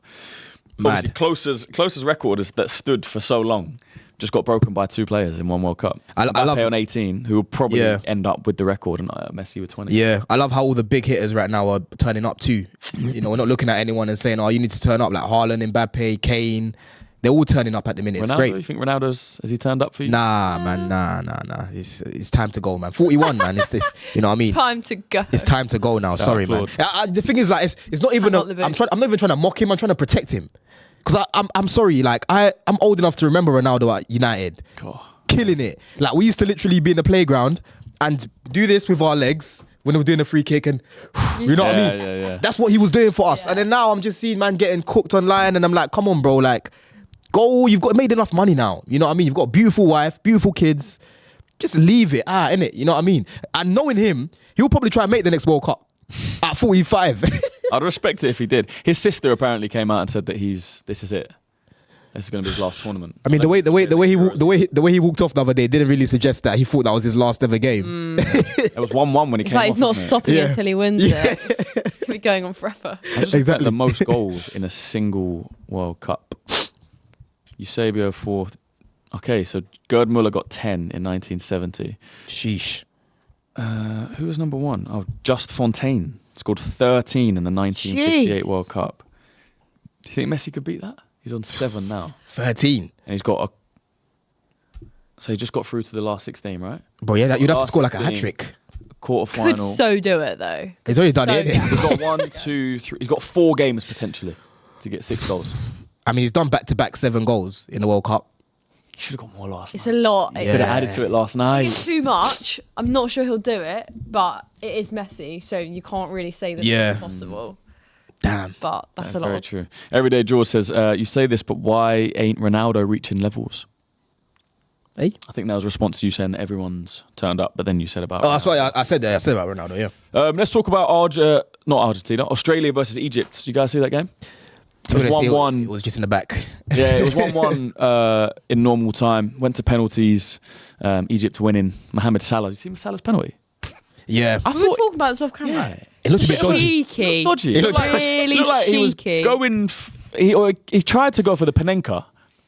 Mad. Obviously, closest record is that stood for so long just got broken by 2 players in one World Cup. I love Mbappe on 18, who will probably Yeah. end up with the record, and Messi with 20. Yeah, I love how all the big hitters right now are turning up too. You know, we're not looking at anyone and saying, "Oh, you need to turn up." Like Haaland, Mbappe, Kane, they're all turning up at the minute. It's Ronaldo, great. you think has he turned up for you? Nah, man, nah. It's time to go, man. 41, man. It's this. You know what I mean? Time to go. It's time to go now. Sorry, man. Claude. The thing is, like, it's not even. Hang up the I'm boots. not even trying to mock him. I'm trying to protect him. Because I'm sorry. Like I'm old enough to remember Ronaldo at United, God. killing it. Like we used to literally be in the playground and do this with our legs, when they were doing the free kick and you know what I mean? Yeah. That's what he was doing for us. And then now I'm just seeing man getting cooked online and I'm like, come on, bro, like, go, you've got made enough money now. You know what I mean? You've got a beautiful wife, beautiful kids. Just leave it, innit? You know what I mean? And knowing him, he'll probably try and make the next World Cup at 45. I'd respect it if he did. His sister apparently came out and said that this is it. This is going to be his last tournament. I mean, the way he walked off the other day didn't really suggest that he thought that was his last ever game. It was 1-1 when he It's came like off. he's not wasn't it? stopping it until he wins it. It's gonna be going on forever. I just exactly the most goals in a single World Cup. Eusebio 4. Okay, so Gerd Muller got 10 in 1970. Sheesh. Who was number 1? Oh, Just Fontaine scored 13 in the 1958 Jeez. World Cup. Do you think Messi could beat that? He's on 7 now. 13. And he's got so he just got through to the last 16, right? But yeah, you'd have to score like a 16, hat-trick. Quarter Could final. so do it though. He's already done it, innit? He's got 1, 2, 3. He's got 4 games potentially to get 6 goals. I mean, he's done back-to-back 7 goals in the World Cup. He should have got more last It's night. a lot. Yeah. Could have added to it last night. It's too much. I'm not sure he'll do it, but it is Messi, so you can't really say that Yeah. it's impossible. Damn. But that's a lot. Very Of, true. Everyday George says, you say this, but why ain't Ronaldo reaching levels? Hey? I think that was a response to you saying that everyone's turned up, but then you said about... Oh, that's why I said that. I said about Ronaldo, yeah. Let's talk about not Argentina, Australia versus Egypt. Did you guys see that game? It was To be honest, 1-1. It was just in the back. Yeah, it was 1-1 in normal time. Went to penalties. Egypt winning. Mohamed Salah. Did you see Salah's penalty? Yeah. I we were talking about this off camera. Yeah. It looked a bit dodgy. Cheeky. Dodgy. It looked really Looked like he was cheeky. going. He tried to go for the Panenka.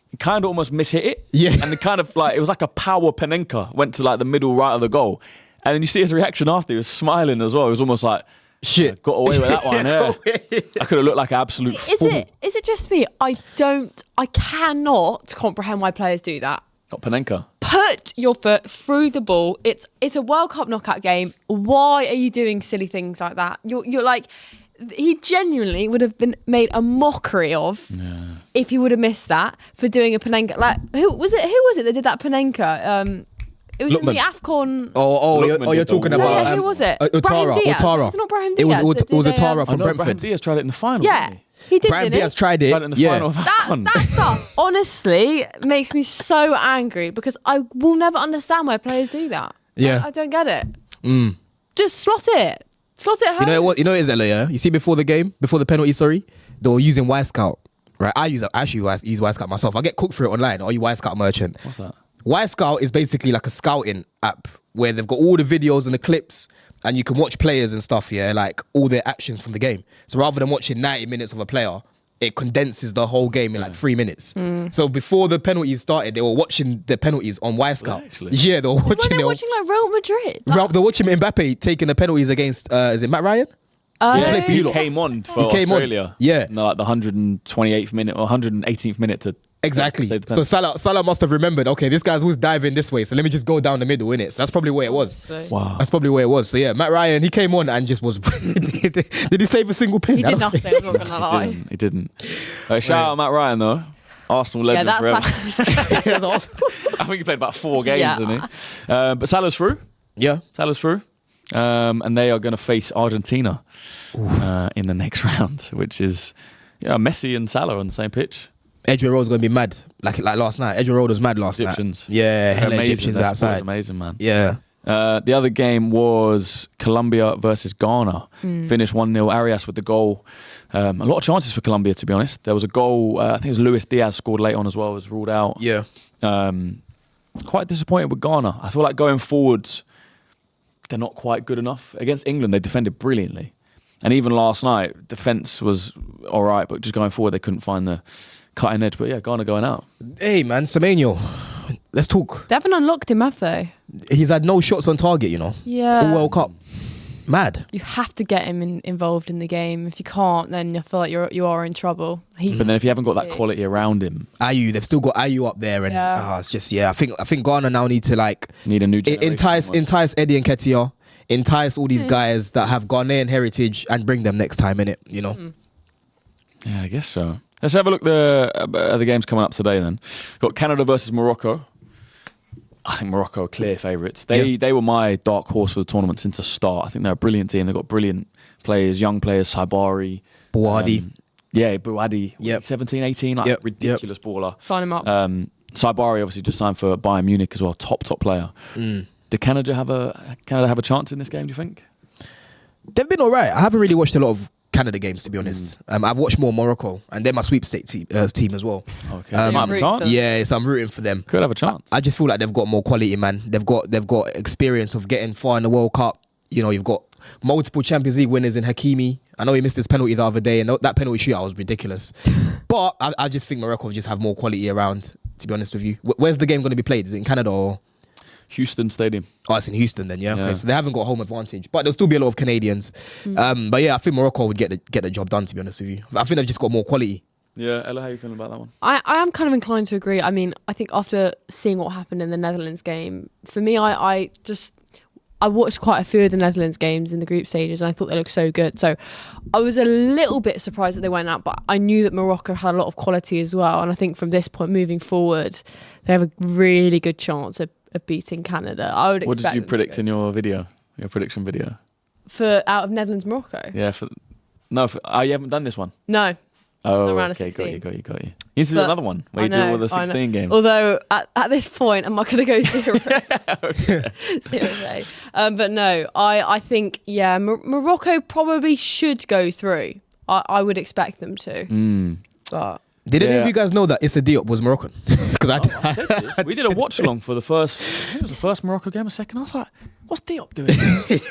He kind of almost mishit it. Yeah. And the kind of like it was like a power Panenka. Went to like the middle right of the goal, and then you see his reaction after. He was smiling as well. He was almost like, Shit. got away with that one. Yeah. I could have looked like an absolute fool. Is it just me? I cannot comprehend why players do that. Got Panenka. Put your foot through the ball. It's a World Cup knockout game. Why are you doing silly things like that? You're like, he genuinely would have been made a mockery of if he would have missed that for doing a Panenka. Like who was it that did that Panenka? It was Lookman. in the AFCON. Lookman You're did the talking worst. about... Who was it? Utara. Brahim Diaz. Utara. Was it not Brahim It was, Diaz that it was did Utara I from know Brahim Brentford. Diaz tried it in the final. Yeah, Didn't he did. Brahim didn't Diaz he? tried he? it. Tried it in the Yeah. final of AFCON. That stuff honestly makes me so angry because I will never understand why players do that. Yeah. I don't get it. Just slot it home. You know what? You know what it is, Ella, yeah? You see before the penalty, they were using Y-Scout. Right? I use Y-Scout myself. I get cooked for it online. Are you Y-Scout merchant? What's that? Y-Scout is basically like a scouting app where they've got all the videos and the clips and you can watch players and stuff, yeah, like all their actions from the game. So rather than watching 90 minutes of a player, it condenses the whole game in like 3 minutes. So before the penalties started, they were watching the penalties on Y-Scout. Actually? Yeah, they were When watching they're it. watching like Real Madrid. They're watching Mbappe taking the penalties against, is it Matt Ryan? He's played for you He lot. came on for He came on. Australia. Yeah. No, like the 128th minute or 118th minute to Exactly. save the So penalty. Salah must have remembered, okay, this guy's always diving this way, so let me just go down the middle, innit? So that's probably where it was. Wow. That's probably where it was. So yeah, Matt Ryan, he came on and just was... Did he save a single pin? He I did don't think- nothing, I'm not gonna lie. He didn't. Shout out Matt Ryan though. Arsenal Yeah, legend that's forever. like, That's awesome. I think he played about 4 games, Yeah. didn't he? But Salah's through. Yeah. Salah's through. And they are going to face Argentina in the next round, which is Messi and Salah on the same pitch. Edgware Road's going to be mad. Like last night. Edgware Road was mad last Egyptians. night. Yeah, hella Amazing. Egyptians That support was outside. amazing, man. Yeah. The other game was Colombia versus Ghana. Finished 1-0. Arias with the goal. A lot of chances for Colombia, to be honest. There was a goal, I think it was Luis Diaz scored late on as well, was ruled out. Yeah. Quite disappointed with Ghana. I feel like going forwards, they're not quite good enough. Against England, they defended brilliantly. And even last night, defence was all right, but just going forward, they couldn't find the cutting edge. But yeah, Ghana going out. Hey, man, Semenyo. Let's talk. they haven't unlocked him, have they? He's had no shots on target, you know. Yeah. All World Cup. Mad. You have to get him involved in the game. If you can't, then I feel like you are in trouble. He's But then if you haven't got that quality around him, Ayu, they've still got Ayu up there, and Yeah. it's just I think Ghana now need to like need a new generation. entice Eddie and Ketia, entice all these guys that have Ghanaian heritage, and bring them next time, innit? You know. Yeah, I guess so. Let's have a look at the games coming up today then. Got Canada versus Morocco. I think Morocco are clear favourites. They were my dark horse for the tournament since the start. I think they're a brilliant team. They've got brilliant players, young players, Saibari. Bouhaddi. Bouhaddi. Yep. 17, 18, ridiculous baller. Sign him up. Saibari obviously just signed for Bayern Munich as well. Top player. Did Canada have a chance in this game, do you think? They've been all right. I haven't really watched a lot of Canada games, to be honest. I've watched more Morocco, and they're my sweepstakes team as well. Okay. They might have a chance. Yeah, so I'm rooting for them. Could have a chance. I just feel like they've got more quality, man. They've got experience of getting far in the World Cup. You know, you've got multiple Champions League winners in Hakimi. I know he missed his penalty the other day, and that penalty shootout was ridiculous. But I just think Morocco just have more quality around, to be honest with you. Where's the game going to be played? Is it in Canada or...? Houston Stadium. Oh, it's in Houston then, yeah. Okay, so they haven't got home advantage, but there'll still be a lot of Canadians. But yeah, I think Morocco would get the job done, to be honest with you. I think they've just got more quality. Yeah, Ella, how are you feeling about that one? I am kind of inclined to agree. I mean, I think after seeing what happened in the Netherlands game, for me, I watched quite a few of the Netherlands games in the group stages, and I thought they looked so good. So I was a little bit surprised that they went out, but I knew that Morocco had a lot of quality as well. And I think from this point moving forward, they have a really good chance of beating Canada. I would. What did you predict in your prediction video? For out of Netherlands, Morocco? Yeah, you haven't done this one? No. Oh, around okay, a 16. got you. You need to do another one where you do all the 16 games. Although at this point, I'm not going to go zero. Seriously. But no, I think, Morocco probably should go through. I would expect them to. But... Did any of you guys know that Issa Diop was Moroccan? Because we did a watch along for the first. I think it was the first Morocco game. A second, I was like, "What's Diop doing?"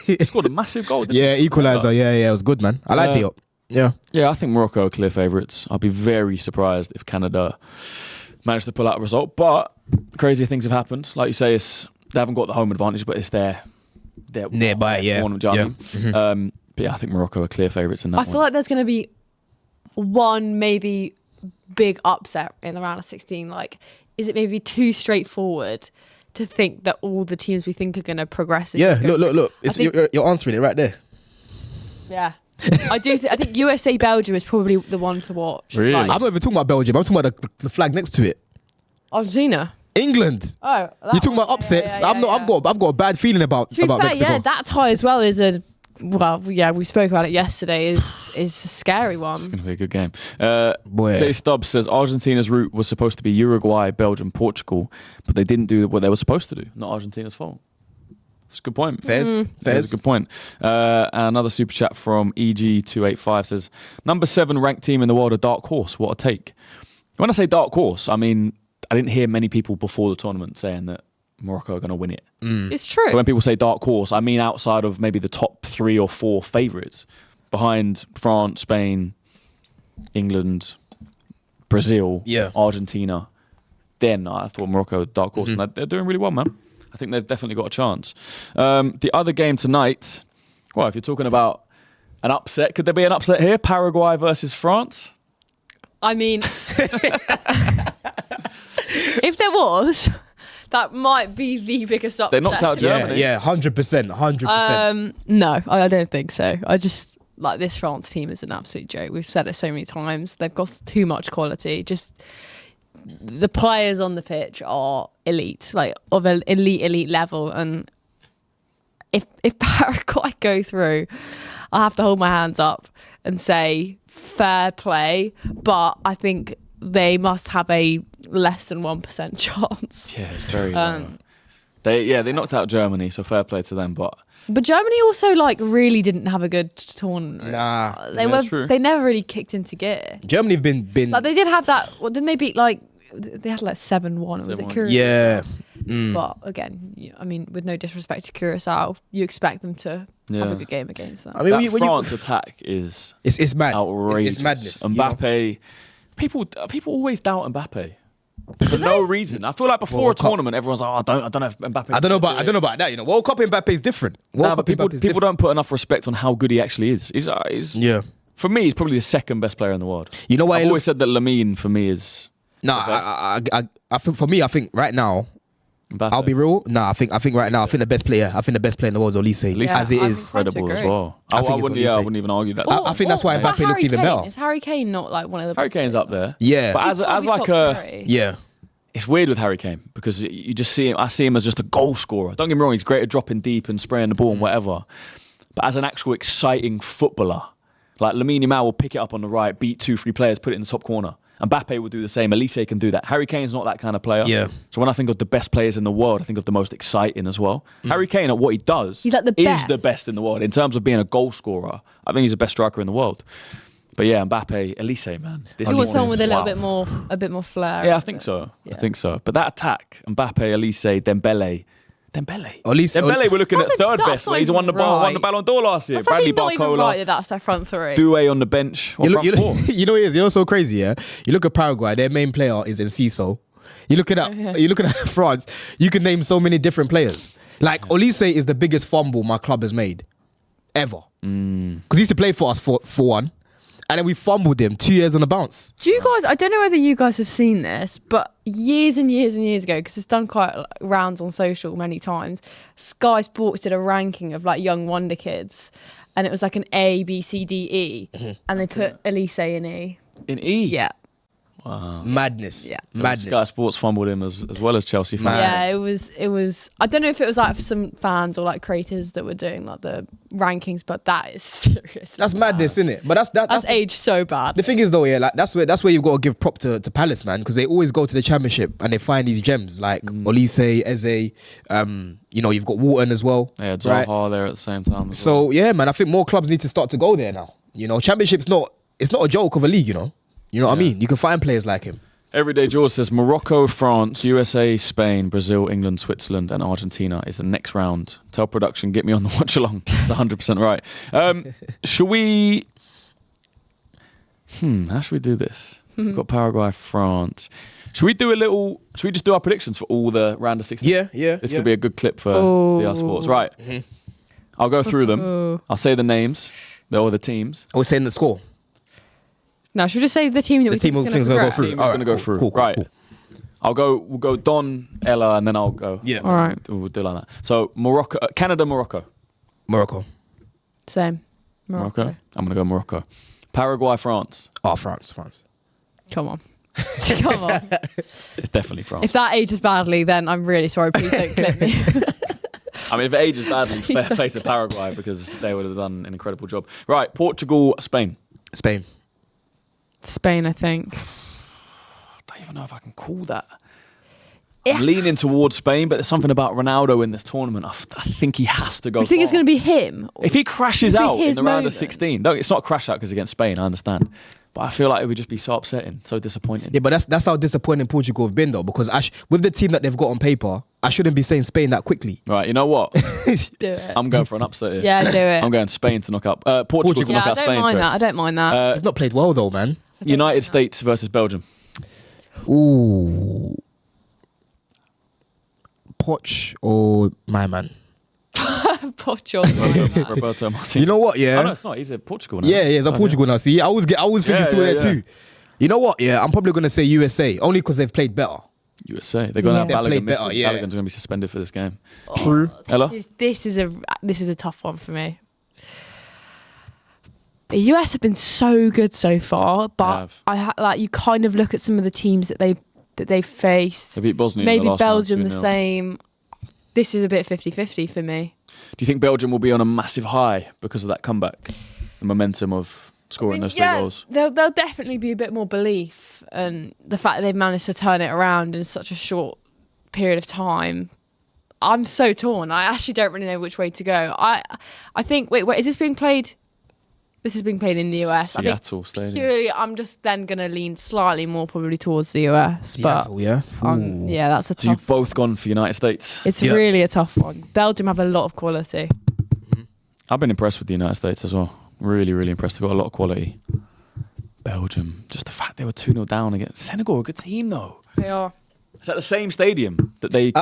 He scored a massive goal. Yeah, equaliser. Yeah, it was good, man. I like Diop. Yeah, I think Morocco are clear favourites. I'll be very surprised if Canada manage to pull out a result. But crazy things have happened. Like you say, they haven't got the home advantage, but it's their nearby. Yeah, tournament, do you know what I mean? But yeah, I think Morocco are clear favourites in that. I feel like there's going to be one maybe big upset in the round of 16. Like, is it maybe too straightforward to think that all the teams we think are going to progress? Yeah, look. You're answering it right there. Yeah. I think USA Belgium is probably the one to watch. Really? I'm not even talking about Belgium. I'm talking about the flag next to it. Argentina. England. Oh, you're talking about upsets. I've got a bad feeling about Mexico. Yeah, that tie as well is we spoke about it yesterday. Is a scary one. It's going to be a good game. Jay Stubbs says Argentina's route was supposed to be Uruguay, Belgium, Portugal, but they didn't do what they were supposed to do. Not Argentina's fault. That's a good point. Fairs. That's a good point. And another super chat from EG285 says, number 7 ranked team in the world, a dark horse. What a take. When I say dark horse, I mean, I didn't hear many people before the tournament saying that Morocco are going to win it. It's true. So when people say dark horse, I mean outside of maybe the top 3 or 4 favourites, behind France, Spain, England, Brazil, Argentina, then I thought Morocco dark horse, and they're doing really well, man. I think they've definitely got a chance. The other game tonight, well, if you're talking about an upset, could there be an upset here? Paraguay versus France? I mean, if there was, that might be the biggest upset. They knocked out Germany. Yeah, 100%. No, I don't think so. I just, like, this France team is an absolute joke. We've said it so many times. They've got too much quality. Just the players on the pitch are elite, like of an elite level. And if Paraguay go through, I have to hold my hands up and say fair play. But I think they must have a less than 1% chance. Yeah, it's very low. They knocked out Germany, so fair play to them. But Germany also really didn't have a good tournament. Nah, they never really kicked into gear. Germany have been like, they did have that. Well, didn't they beat they had 7-1? Was it Curacao? Yeah. But again, I mean, with no disrespect to Curacao, you expect them to have a good game against them. I mean, that France attack is it's mad. Outrageous. It's madness. Mbappe, people always doubt Mbappe for no reason. I feel like before a tournament, everyone's like, I don't know if Mbappe. I don't know about that. You know, World Cup Mbappe is different. But people don't put enough respect on how good he actually is. He's for me, he's probably the second best player in the world. You know why? I've always said that Lamine for me is. No, I think for me, I think right now, Mbappe. I'll be real. No, I think right now, I think the best player in the world is Olise. As it is. Incredible as well. I wouldn't even argue that. I think that's why Mbappe looks even better. Is Harry Kane not one of the? Harry Kane's up there. Yeah, but as like a it's weird with Harry Kane because you just see him. I see him as just a goal scorer. Don't get me wrong; he's great at dropping deep and spraying the ball and whatever. But as an actual exciting footballer, like Lamine Yamal will pick it up on the right, beat 2-3 players, put it in the top corner. Mbappe will do the same. Elise can do that. Harry Kane's not that kind of player. Yeah. So when I think of the best players in the world, I think of the most exciting as well. Harry Kane, at what he does, He's like the is best. the best in the world in terms of being a goal scorer. I think he's the best striker in the world. But yeah, Mbappe, Elise, man. This You want is- someone with a little wow. bit more flair. Yeah, I think so. Yeah. I think so. But that attack, Mbappe, Elise, Dembele. Elise- Dembele, we're looking at That's third not best. He's even won the right. Ballon d'Or last year. That's Bradley actually not even right Barcola, that that's their front three. Doué on the bench. Or front four. You know what it is? You know what's so crazy, yeah? You look at Paraguay, their main player is Enciso. You looking at France, you can name so many different players. Like Olise is the biggest fumble my club has made ever. Because he used to play for us for one. And then we fumbled him 2 years on the bounce. Do you guys? I don't know whether you guys have seen this, but years and years and years ago, because it's done quite rounds on social many times. Sky Sports did a ranking of like young wonder kids, and it was like an A, B, C, D, E, and they put Elise in E. In E? Yeah, Madness. Yeah. Madness. Sky Sports fumbled him as well as Chelsea fans. yeah. It was. I don't know if it was like for some fans or like creators that were doing like the rankings, but that is serious. That's madness, isn't it? But that's aged so bad. the thing is though, yeah, like that's where you've got to give prop to Palace, man, because they always go to the championship and they find these gems like Olise, Eze, you've got Wharton as well. Yeah, right? Zaha there at the same time as well. So yeah, man, I think more clubs need to start to go there now. Championship's not a joke of a league, You know what I mean? You can find players like him. Everyday George says Morocco, France, USA, Spain, Brazil, England, Switzerland, and Argentina is the next round. Tell production, get me on the watch along. It's 100% right. Should we? How should we do this? We've got Paraguay, France. Should we just do our predictions for all the round of 16? Yeah. This could be a good clip for the Sports. Right. I'll go through them. I'll say the names, or the teams. I was saying the score. Now, should we just say the team that we think is going to go through. Team is going to go through. Cool. Right. We'll go Don, Ella, and then I'll go. Yeah. All right. We'll do like that. So Morocco, Canada, Morocco. Same. Morocco. I'm going to go Morocco. Paraguay, France. Oh, France. Come on. Come on. It's definitely France. If that ages badly, then I'm really sorry. Please don't clip me. I mean, if it ages badly, fair play to Paraguay because they would have done an incredible job. Right. Portugal, Spain. Spain, I think. I don't even know if I can call that. I'm leaning towards Spain, but there's something about Ronaldo in this tournament. I think he has to go. You think it's far. going to be him? If he crashes It'll out be in his the round moment. of 16, no, it's not a crash out because against Spain, I understand. But I feel like it would just be so upsetting, so disappointing. Yeah, but that's how disappointing Portugal have been though, because with the team that they've got on paper, I shouldn't be saying Spain that quickly. Right, you know what? Do it. I'm going for an upset here. Yeah, do it. I'm going Spain to knock out Portugal to Yeah, knock I out don't Spain. mind sorry. that. I don't mind that. They've not played well though, man. United States versus Belgium. Ooh. Poch or my man? Poch Roberto Martinez. You know what? Yeah. Oh, no, it's not. He's at Portugal now. Yeah, he's a Portugal now. See, I always think he's still there too. You know what? Yeah, I'm probably gonna say USA only because they've played better. USA. They're going to have They've Balogun played missing. better, yeah. Balogun's going to be suspended for this game. True. Ella? This is a tough one for me. The US have been so good so far, but you kind of look at some of the teams that they've faced. They beat Bosnia. Maybe in the last Belgium round, the 2-0. same. This is a bit 50-50 for me. Do you think Belgium will be on a massive high because of that comeback? The momentum of scoring those 3 goals? There'll definitely be a bit more belief, and the fact that they've managed to turn it around in such a short period of time. I'm so torn. I actually don't really know which way to go. I think, wait, is this being played? This is being played in the US. Seattle I think Stadium. purely, I'm just then going to lean slightly more probably towards the US. Seattle, yeah. Yeah, that's a So you've tough. both gone for United States. It's Yeah. really a tough one. Belgium have a lot of quality. I've been impressed with the United States as well. Really, really impressed. They've got a lot of quality. Belgium, just the fact they were 2-0 down against Senegal, a good team though. They are. It's at the same stadium that they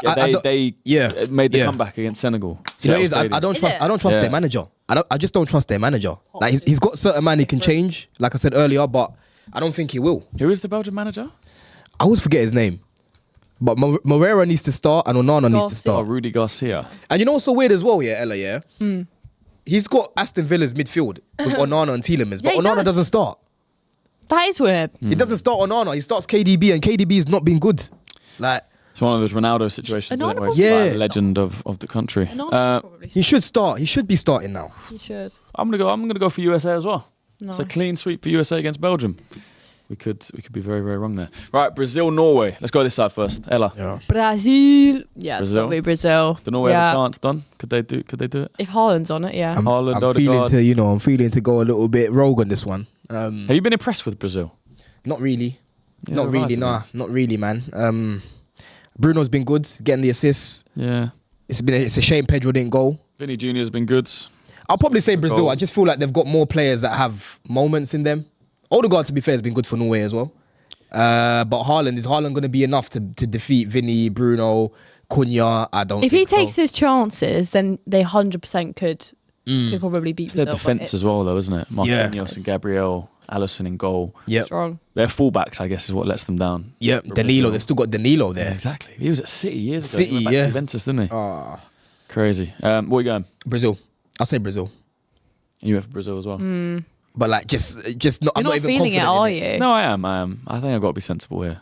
Yeah. made the Yeah. comeback against Senegal. You know, it is, Seattle I don't Is trust. it? I don't trust Yeah. their manager. I just don't trust their manager. Like he's got certain man he can change, like I said earlier, but I don't think he will. Who is the Belgian manager? I always forget his name. But Moreira needs to start and Onana needs to Oh, start. Rudy Garcia. And you know what's so weird as well, yeah, Ella, yeah? He's got Aston Villa's midfield with Onana and Tielemans, but Yeah, he Onana does. doesn't start. That is weird. He doesn't start Onana. He starts KDB, and KDB has not been good. Like, It's one of those Ronaldo situations, isn't it, where he's Yeah. like a legend of the country. Probably he should start. He should be starting now. you should. I'm gonna go for USA as well. It's a Nice. clean sweep for USA against Belgium. We could be very, very wrong there. Right, Brazil, Norway. Let's go this side first. Ella, Brazil. Yeah, it's Brazil? probably Brazil. the Norway yeah. have a chance. Done? Could they do it? If Haaland's on it, yeah. Haaland, I'm feeling Odegaard. I'm feeling to go a little bit rogue on this one. Have you been impressed with Brazil? Not really. Yeah, Not really, right, nah. Not really, man. Bruno's been good, getting the assists. Yeah. It's a shame Pedro didn't go. Vinny Jr. has been good. I'll probably say Brazil. Goal. I just feel like they've got more players that have moments in them. Odegaard, to be fair, has been good for Norway as well. But is Haaland going to be enough to defeat Vinny, Bruno, Cunha? I don't If think he takes so. his chances, then they 100% could probably beat It's their Brazil. but defence as well, though, isn't it? Yeah. Marquinhos and Gabriel, Alisson in goal. Yep. Strong. Their fullbacks, I guess, is what lets them down. Yep. For Danilo. Brazil. They've still got Danilo Yeah, there. exactly. He was at City years ago. He City, went back to yeah. Juventus, didn't he? Ah, Crazy. Where are you going? Brazil. I'll say Brazil. You have Brazil as well. But like, just not. I'm You're not even feeling it, confident are in it. you? No, I am. I think I've got to be sensible here.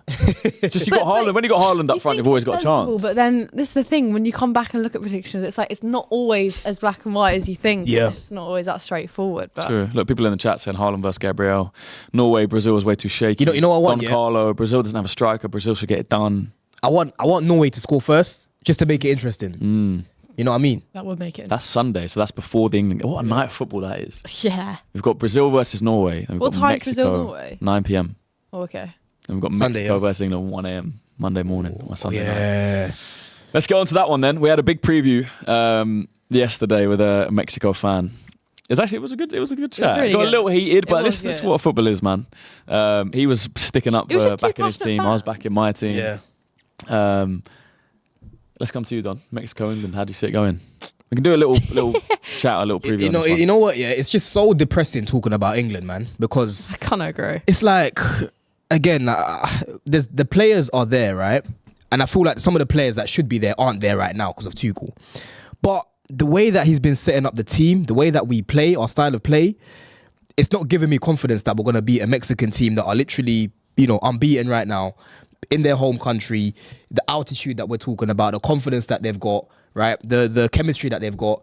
Just you got Haaland. When you got Haaland up front, you've always got a chance. But then this is the thing: when you come back and look at predictions, it's like it's not always as black and white as you think. Yeah. It's not always that straightforward. But True. Look, people in the chat saying Haaland versus Gabriel. Norway, Brazil is way too shaky. You know what I want, Don yeah? Carlo, Brazil doesn't have a striker. Brazil should get it done. I want Norway to score first, just to make it interesting. You know what I mean? that would make it. That's Sunday, so that's before the England. What a night of football that is. Yeah. We've got Brazil versus Norway. And we've What got time's Mexico, Brazil, Norway? 9 p.m. Oh, okay. And we've got Sunday, Mexico yeah. versus England 1 a.m. Monday morning. Or Sunday night. Yeah. Let's get on to that one then. We had a big preview yesterday with a Mexico fan. It was a good chat. really Got a good. little heated, It but was this is good. what football is, man. He was sticking up It was for just two backing his passionate team. I was fans. backing my team. Yeah. Let's come to you, Don. Mexico, England. How do you see it going? We can do a little chat, a little preview. You on know, this one. you know what? Yeah, it's just so depressing talking about England, man, because I can't agree. it's like, again, there's the players are there, right? And I feel like some of the players that should be there aren't there right now because of Tuchel. But the way that he's been setting up the team, the way that we play, our style of play, it's not giving me confidence that we're going to beat a Mexican team that are literally, unbeaten right now in their home country. The altitude that we're talking about, the confidence that they've got, right? The chemistry that they've got.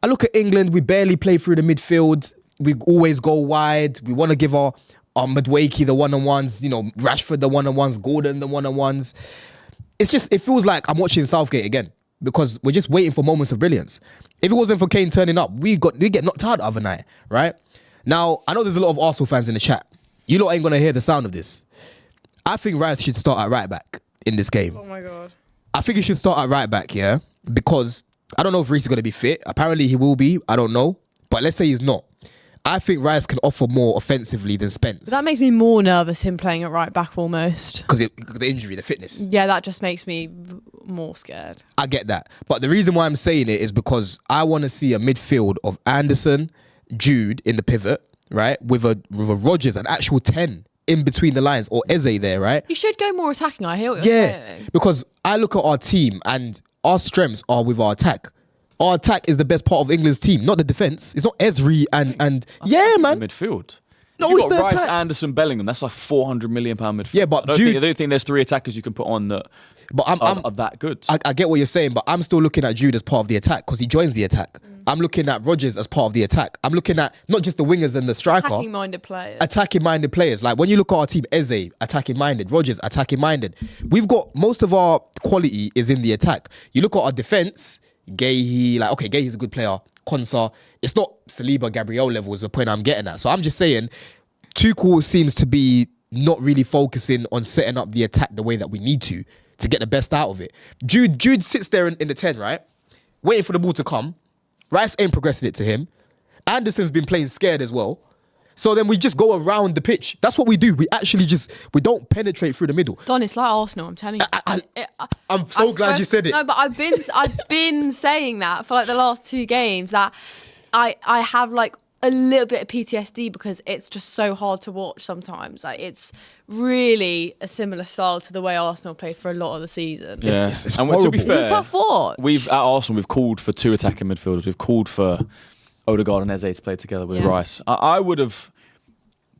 I look at England, we barely play through the midfield. We always go wide. We want to give our Madueke the one-on-ones, Rashford the one-on-ones, Gordon the one-on-ones. It feels like I'm watching Southgate again because we're just waiting for moments of brilliance. If it wasn't for Kane turning up, we get knocked out the other night, right? Now, I know there's a lot of Arsenal fans in the chat. You lot ain't going to hear the sound of this. I think Rice should start at right back in this game. Oh my god. I think he should start at right back, yeah? Because I don't know if Reece is going to be fit. Apparently he will be. I don't know. But let's say he's not. I think Rice can offer more offensively than Spence. That makes me more nervous, him playing at right back almost. Because the injury, the fitness. Yeah, that just makes me more scared. I get that. But the reason why I'm saying it is because I want to see a midfield of Anderson, Jude in the pivot, right? With a Rodgers, an actual 10 in between the lines, or Eze there, right? You should go more attacking. I hear what you're saying. Because I look at our team and our strengths are with our attack. Our attack is the best part of England's team, not the defence. It's not Ezri and yeah, man. The midfield. No, you it's got the Rice, attack. Anderson, Bellingham. That's like £400 million midfield. Yeah, but I Jude- don't think there's 3 attackers you can put on that But are that good. I get what you're saying, but I'm still looking at Jude as part of the attack because he joins the attack. I'm looking at Rodgers as part of the attack. I'm looking at not just the wingers and the striker. Attacking-minded players. Attacking-minded players. Like when you look at our team, Eze, attacking-minded. Rodgers, attacking-minded. We've got most of our quality is in the attack. You look at our defence, Gahey, Gahey's a good player. Konsa. It's not Saliba, Gabriel level is the point I'm getting at. So I'm just saying, Tuchel seems to be not really focusing on setting up the attack the way that we need to get the best out of it. Jude sits there in the 10, right? Waiting for the ball to come. Rice ain't progressing it to him. Anderson's been playing scared as well. So then we just go around the pitch. That's what we do. We actually we don't penetrate through the middle. Don, it's like Arsenal. I'm telling you. I'm so glad you said it. No, but I've been saying that for like the last 2 games that I have like a little bit of PTSD because it's just so hard to watch sometimes. Like it's really a similar style to the way Arsenal played for a lot of the season. Yeah, it's and to horrible. be It's a fair, tough watch. at Arsenal we've called for 2 attacking midfielders. We've called for Odegaard and Eze to play together with Yeah. Rice. I would have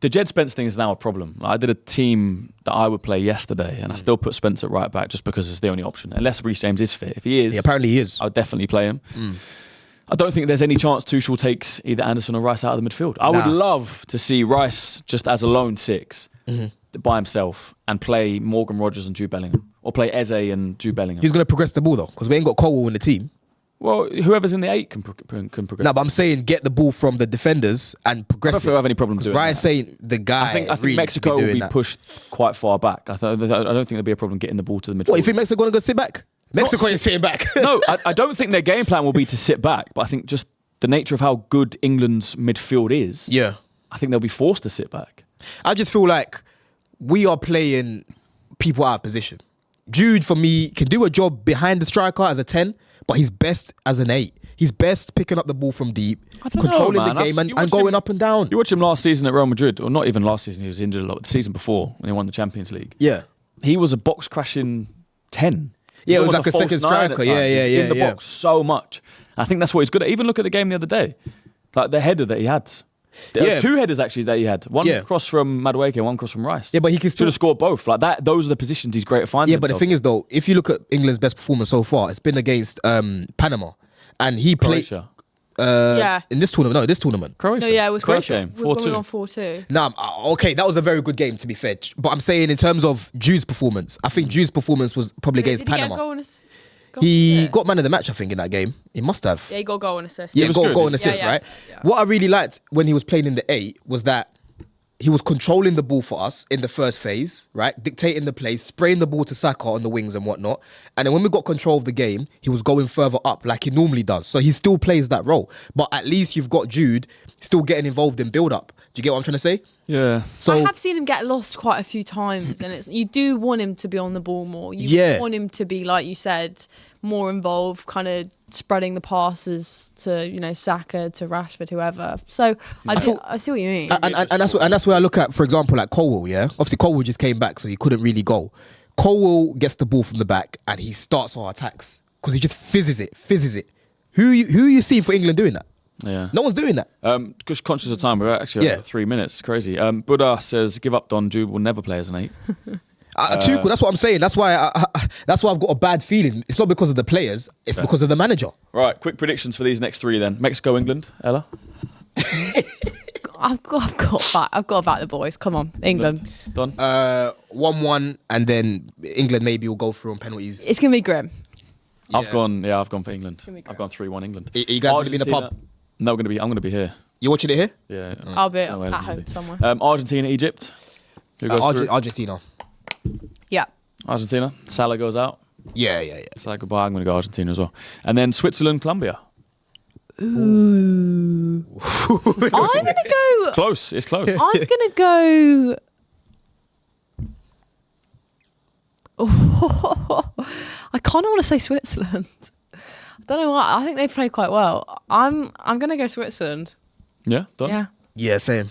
the Jed Spence thing is now a problem. I did a team that I would play yesterday, and I still put Spence at right back just because it's the only option. Unless Reece James is fit. If he is, apparently he is. I would definitely play him. I don't think there's any chance Tuchel takes either Anderson or Rice out of the midfield. I would love to see Rice just as a lone 6 by himself and play Morgan Rogers and Jude Bellingham, or play Eze and Jude Bellingham. Who's going to progress the ball though? Because we ain't got Colwell in the team. Well, whoever's in the 8 can progress. No, but I'm saying get the ball from the defenders and progress. I don't think we'll have any problem doing Ryan's that. saying the guy. I think Mexico will be pushed quite far back. I don't think there'll be a problem getting the ball to the midfield. What, you think Mexico going to go sit back? Mexico is sitting back. No, I don't think their game plan will be to sit back, but I think just the nature of how good England's midfield is, I think they'll be forced to sit back. I just feel like we are playing people out of position. Jude, for me, can do a job behind the striker as a 10, but he's best as an 8. He's best picking up the ball from deep, controlling the game and going up and down. You watch him last season at Real Madrid, or not even last season, he was injured a lot. The season before, when he won the Champions League. Yeah. He was a box-crashing 10. Yeah, it was like almost a second false nine striker. at Yeah, times. In the box so much. I think that's what he's good at. Even look at the game the other day. Like the header that he had. There were 2 headers actually that he had. One cross from Madueke, one cross from Rice. Yeah, but he can should have scored both. Like that. Those are the positions he's great at finding. Yeah, but the thing is though, if you look at England's best performance so far, it's been against Panama, and he played in this tournament. No, this tournament. Croatia. No, yeah, it was First Croatia. game, We won 4-2. 4-2. Nah, okay, that was a very good game to be fair. But I'm saying in terms of Jude's performance, I think Jude's performance was probably against Did he get a Panama. goal and He got man of the match, I think, in that game. He must have. Yeah, he got a goal and assist. Yeah, was goal good. and assist, Yeah. right? Yeah. What I really liked when he was playing in the 8 was that he was controlling the ball for us in the first phase, right? Dictating the play, spraying the ball to Saka on the wings and whatnot. And then when we got control of the game, he was going further up like he normally does. So he still plays that role. But at least you've got Jude still getting involved in build-up. Do you get what I'm trying to say? Yeah. So I have seen him get lost quite a few times, and you do want him to be on the ball more. You want him to be, like you said, more involved, kind of spreading the passes to Saka, to Rashford, whoever. So I see what you mean. and that's where I look at, for example, like Colwell. Yeah, obviously Colwell just came back, so he couldn't really go. Colwell gets the ball from the back and he starts our attacks because he just fizzes it. Who you see for England doing that? Yeah. No one's doing that. Just conscious of time, we're actually at 3 minutes. It's crazy. Buddha says, "Give up, Don. Jude will never play as an 8." Tuchel, that's what I'm saying. That's why I've got a bad feeling. It's not because of the players. It's because of the manager. Right. Quick predictions for these next 3 then. Mexico, England. Ella. I've got to back the boys. Come on, England. Don. 1-1, and then England maybe will go through on penalties. It's gonna be grim. I've gone for England. I've gone 3-1 England. Are you guys going to be in the pub? No, I'm going to be here. You watching it here? Yeah. I'll be No, at Wales home is somewhere. Argentina, Egypt. Who goes through? Argentina. Yeah. Argentina. Salah goes out. Yeah. Salah goodbye. I'm going to go Argentina as well. And then Switzerland, Colombia. Ooh. I'm gonna go. Close. It's close. I'm gonna go. I kind of want to say Switzerland. I don't know why. I think they play quite well. I'm gonna go Switzerland. Yeah. Don. Yeah. Yeah, same.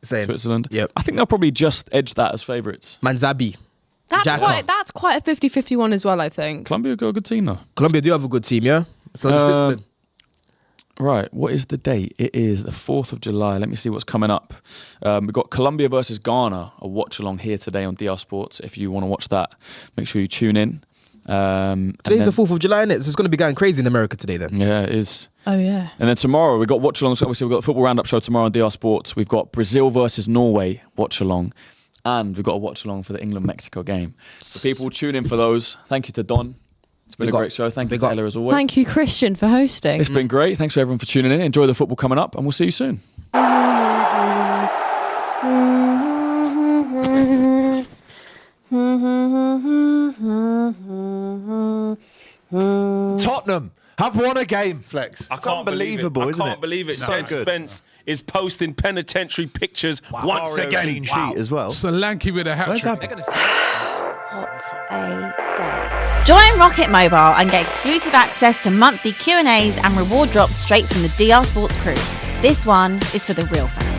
Switzerland. Yep. I think they'll probably just edge that as favourites. Manzabi. That's Xhaka. quite a 50-50 one as well, I think. Colombia got a good team though. Colombia do have a good team, yeah? So does Switzerland. Right, what is the date? It is the 4th of July. Let me see what's coming up. We've got Colombia versus Ghana, a watch along here today on DR Sports. If you want to watch that, make sure you tune in. Today's the 4th of July, isn't it? So it's going to be going crazy in America today then. Yeah, it is. Oh, yeah. And then tomorrow, we've got watch alongs. Obviously, we've got the football roundup show tomorrow on DR Sports. We've got Brazil versus Norway watch along. And we've got a watch along for the England-Mexico game. So people tune in for those. Thank you to Don. It's been a great show. Thank you to Ella as always. Thank you, Christian, for hosting. It's been great. Thanks for everyone for tuning in. Enjoy the football coming up, and we'll see you soon. Tottenham have won a game, Flex. I can't unbelievable, believe it. isn't I can't it? believe it. So Jed good. Spence is posting penitentiary pictures once Mario again. clean Sheet as well. Solanke with a hat Where's trick. that? What a day. Join Rocket Mobile and get exclusive access to monthly Q&As and reward drops straight from the DR Sports crew. This one is for the real fans.